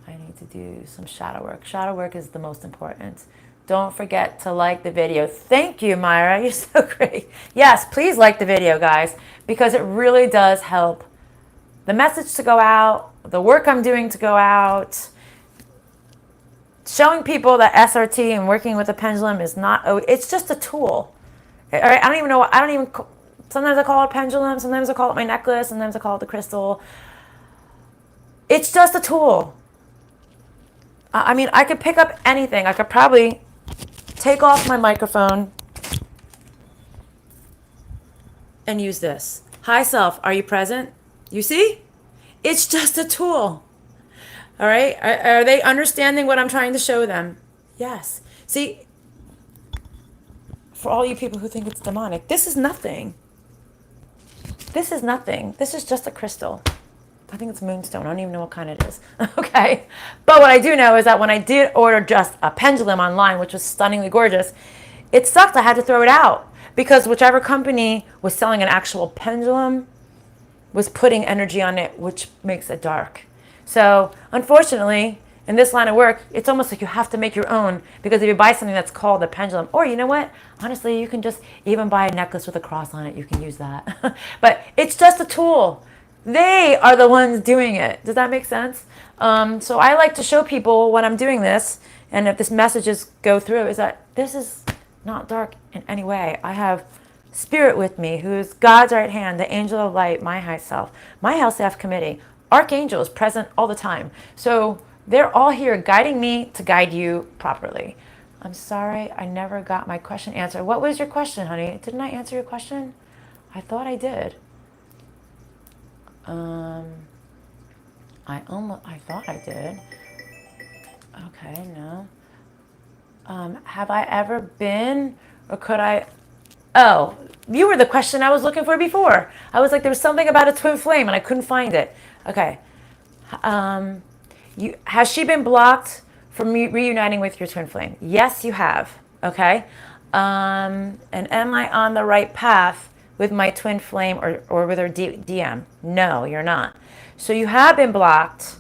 I need to do some shadow work. Shadow work is the most important. Don't forget to like the video. Thank you, Myra. You're so great. Yes, please like the video, guys, because it really does help the message to go out, the work I'm doing to go out, showing people that SRT and working with a pendulum is not, it's just a tool. All right, sometimes I call it a pendulum, sometimes I call it my necklace, sometimes I call it the crystal. It's just a tool. I mean, I could pick up anything. I could probably take off my microphone and use this. Hi, self. Are you present? You see? It's just a tool. All right? Are they understanding what I'm trying to show them? Yes. See, for all you people who think it's demonic, this is nothing. This is nothing. This is just a crystal. I think it's moonstone. I don't even know what kind it is. Okay. But what I do know is that when I did order just a pendulum online, which was stunningly gorgeous, it sucked. I had to throw it out because whichever company was selling an actual pendulum was putting energy on it, which makes it dark. So unfortunately, in this line of work, it's almost like you have to make your own, because if you buy something that's called a pendulum, or you know what? Honestly, you can just even buy a necklace with a cross on it. You can use that. But it's just a tool. They are the ones doing it. Does that make sense? So I like to show people when I'm doing this, and if this messages go through, is that this is not dark in any way. I have Spirit with me, who is God's right hand, the angel of light, my high self, my health staff committee, archangels present all the time. So they're all here guiding me to guide you properly. I'm sorry, I never got my question answered. What was your question, honey? Didn't I answer your question? I thought I did. I thought I did. Okay, no. Have I ever been, or could I? Oh, you were the question I was looking for before. I was like, there was something about a twin flame and I couldn't find it. Okay. Has she been blocked from reuniting with your twin flame? Yes, you have. Okay. And am I on the right path with my twin flame or with her DM? No, you're not. So you have been blocked.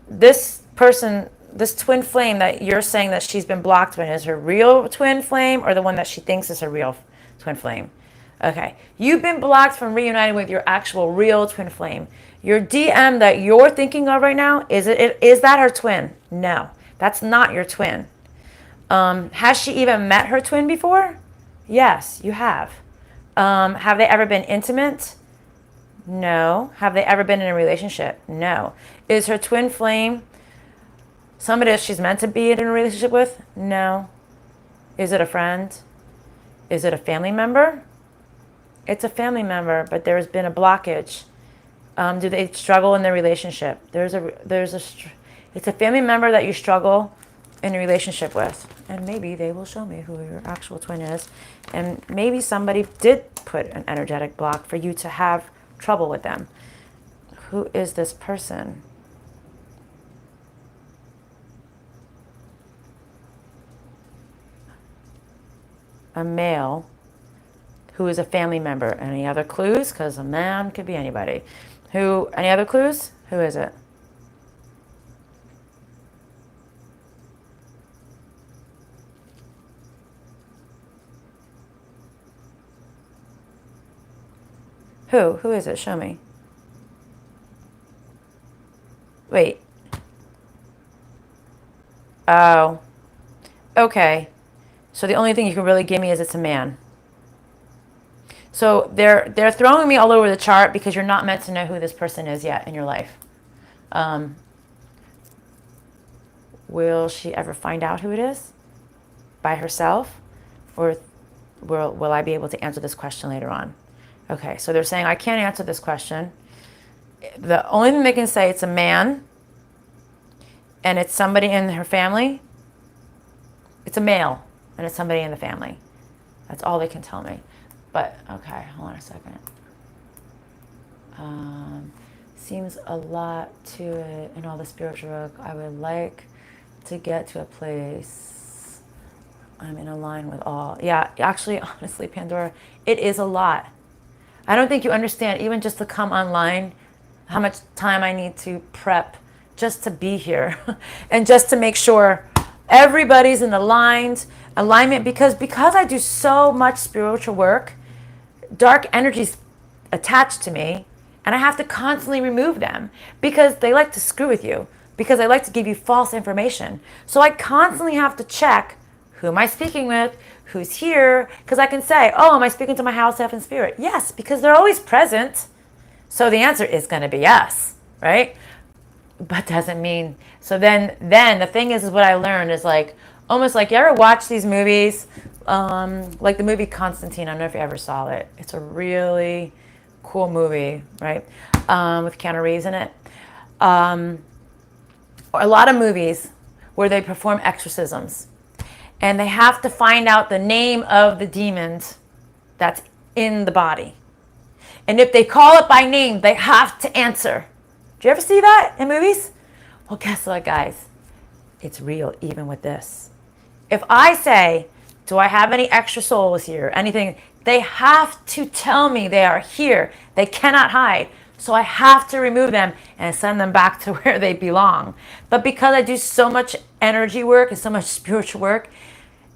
This person, this twin flame that you're saying that she's been blocked with, is her real twin flame or the one that she thinks is her real twin flame? Okay. You've been blocked from reuniting with your actual real twin flame. Your DM that you're thinking of right now, is that her twin? No, that's not your twin. Has she even met her twin before? Yes, you have. Have they ever been intimate? No. Have they ever been in a relationship? No. Is her twin flame somebody that she's meant to be in a relationship with? No. Is it a friend? Is it a family member? It's a family member, but there's been a blockage. Do they struggle in their relationship? It's a family member that you struggle in a relationship with, and maybe they will show me who your actual twin is, and maybe somebody did put an energetic block for you to have trouble with them. Who is this person? A male who is a family member. Any other clues? Because a man could be anybody. Any other clues? Who is it? Who is it? Show me. Wait. Oh. Okay. So the only thing you can really give me is it's a man. So they're throwing me all over the chart because you're not meant to know who this person is yet in your life. Will she ever find out who it is by herself? Or will I be able to answer this question later on? Okay, so they're saying, I can't answer this question. The only thing they can say, it's a man, and it's somebody in her family. It's a male, and it's somebody in the family. That's all they can tell me. But, okay, hold on a second. Seems a lot to it in all the spiritual work. I would like to get to a place I'm in a line with all. Yeah, actually, honestly, Pandora, it is a lot. I don't think you understand, even just to come online, how much time I need to prep just to be here and just to make sure everybody's in alignment, because I do so much spiritual work, dark energies attached to me, and I have to constantly remove them because they like to screw with you, because they like to give you false information. So I constantly have to check, who am I speaking with? Who's here? Because I can say, oh, am I speaking to my house, self, and spirit? Yes, because they're always present. So the answer is going to be yes, right? But doesn't mean, so then the thing is what I learned is like, almost like, you ever watch these movies? Like the movie Constantine, I don't know if you ever saw it. It's a really cool movie, right? With Keanu Reeves in it. A lot of movies where they perform exorcisms, and they have to find out the name of the demons that's in the body. And if they call it by name, they have to answer. Do you ever see that in movies? Well, guess what, guys? It's real even with this. If I say, do I have any extra souls here? Anything, they have to tell me they are here. They cannot hide. So I have to remove them and send them back to where they belong. But because I do so much energy work and so much spiritual work,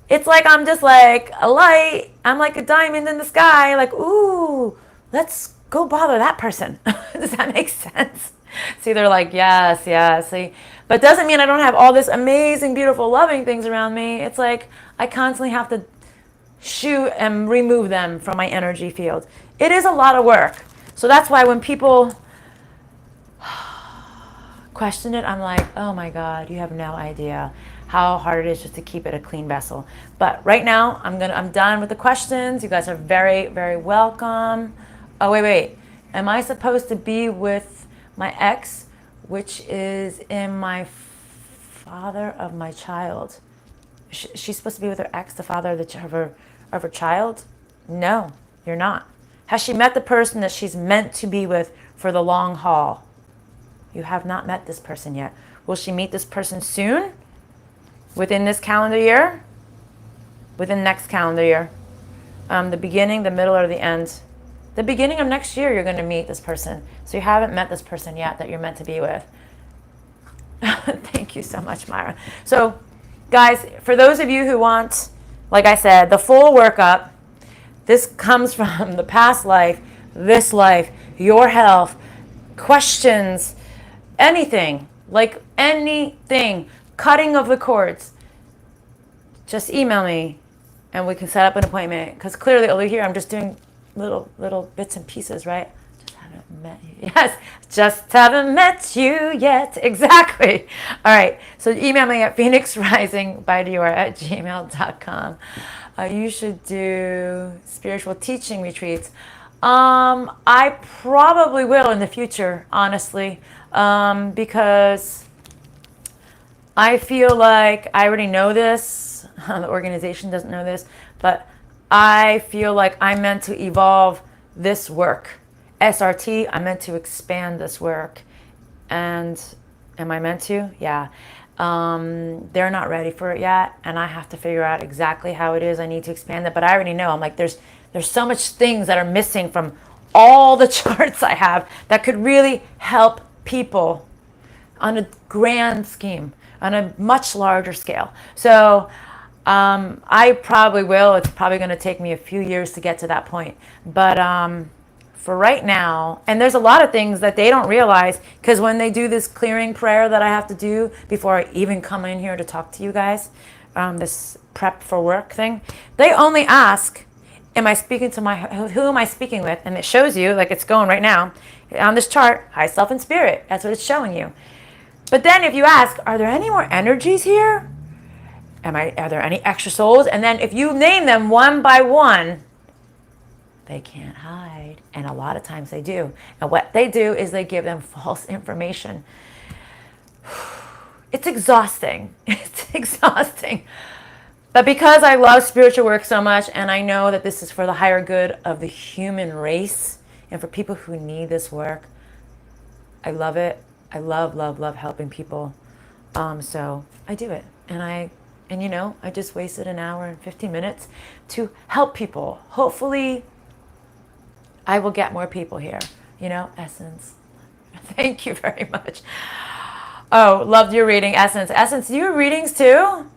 it's like I'm just like a light. I'm like a diamond in the sky. Like, ooh, let's go bother that person. Does that make sense? See, they're like, yes, yes. See, but doesn't mean I don't have all this amazing, beautiful, loving things around me. It's like I constantly have to shoot and remove them from my energy field. It is a lot of work. So that's why when people question it, I'm like, oh my God, you have no idea how hard it is just to keep it a clean vessel. But right now, I'm done with the questions. You guys are very, very welcome. Oh, wait. Am I supposed to be with my ex, which is in my father of my child? She's supposed to be with her ex, the father of her child? No, you're not. Has she met the person that she's meant to be with for the long haul? You have not met this person yet. Will she meet this person soon? Within this calendar year? Within next calendar year? The beginning, the middle, or the end? The beginning of next year, you're going to meet this person. So you haven't met this person yet that you're meant to be with. Thank you so much, Myra. So, guys, for those of you who want, like I said, the full workup, this comes from the past life, this life, your health, questions, anything, like anything, cutting of the cords. Just email me and we can set up an appointment. Because clearly over here, I'm just doing little bits and pieces, right? Just haven't met you. Yes, just haven't met you yet. Exactly. All right. So email me at phoenixrisingbydior@gmail.com. You should do spiritual teaching retreats. I probably will in the future, honestly, because I feel like I already know this. The organization doesn't know this, but I feel like I'm meant to evolve this work. SRT, I'm meant to expand this work. And am I meant to? Yeah. They're not ready for it yet, and I have to figure out exactly how it is I need to expand it. But I already know. I'm like, there's so much things that are missing from all the charts I have that could really help people on a grand scheme, on a much larger scale. So I probably will. It's probably going to take me a few years to get to that point. But for right now, and there's a lot of things that they don't realize, because when they do this clearing prayer that I have to do before I even come in here to talk to you guys, this prep for work thing, they only ask, am I speaking to who am I speaking with? And it shows you, like it's going right now on this chart, high self and spirit. That's what it's showing you. But then if you ask, are there any more energies here? Are there any extra souls? And then if you name them one by one, they can't hide. And a lot of times they do. And what they do is they give them false information. It's exhausting. It's exhausting. But because I love spiritual work so much, and I know that this is for the higher good of the human race and for people who need this work, I love it. I love, love, love helping people. So I do it. And you know, I just wasted an hour and 15 minutes to help people. Hopefully, I will get more people here. You know, Essence. Thank you very much. Oh, loved your reading, Essence. Essence, do you do readings too?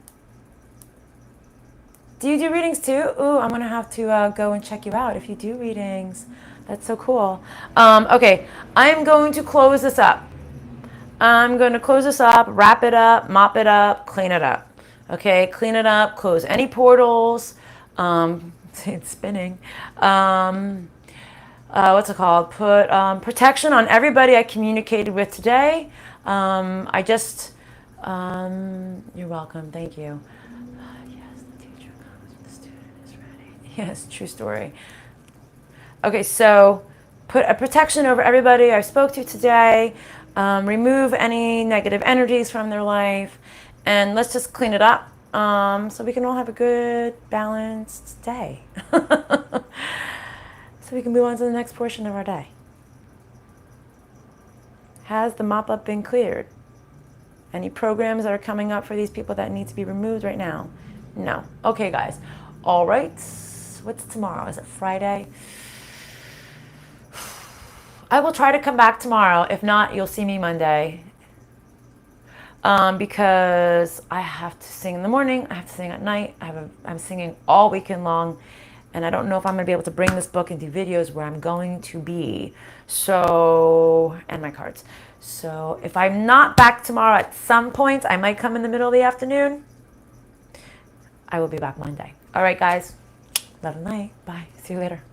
Do you do readings too? Ooh, I'm going to have to go and check you out if you do readings. That's so cool. Okay, I'm going to close this up. I'm going to close this up, wrap it up, mop it up, clean it up. Okay, clean it up, close any portals. It's spinning. What's it called? Put protection on everybody I communicated with today. You're welcome. Thank you. Yes, the teacher comes when the student is ready. Yes, true story. Okay, so put a protection over everybody I spoke to today. Remove any negative energies from their life, and let's just clean it up so we can all have a good, balanced day. So we can move on to the next portion of our day. Has the mop-up been cleared? Any programs that are coming up for these people that need to be removed right now? No. Okay, guys. All right. What's tomorrow? Is it Friday? I will try to come back tomorrow. If not, you'll see me Monday. Because I have to sing in the morning. I have to sing at night. I'm singing all weekend long. And I don't know if I'm going to be able to bring this book and do videos where I'm going to be. So, and my cards. So if I'm not back tomorrow at some point, I might come in the middle of the afternoon. I will be back Monday. All right, guys. Love and light. Bye. See you later.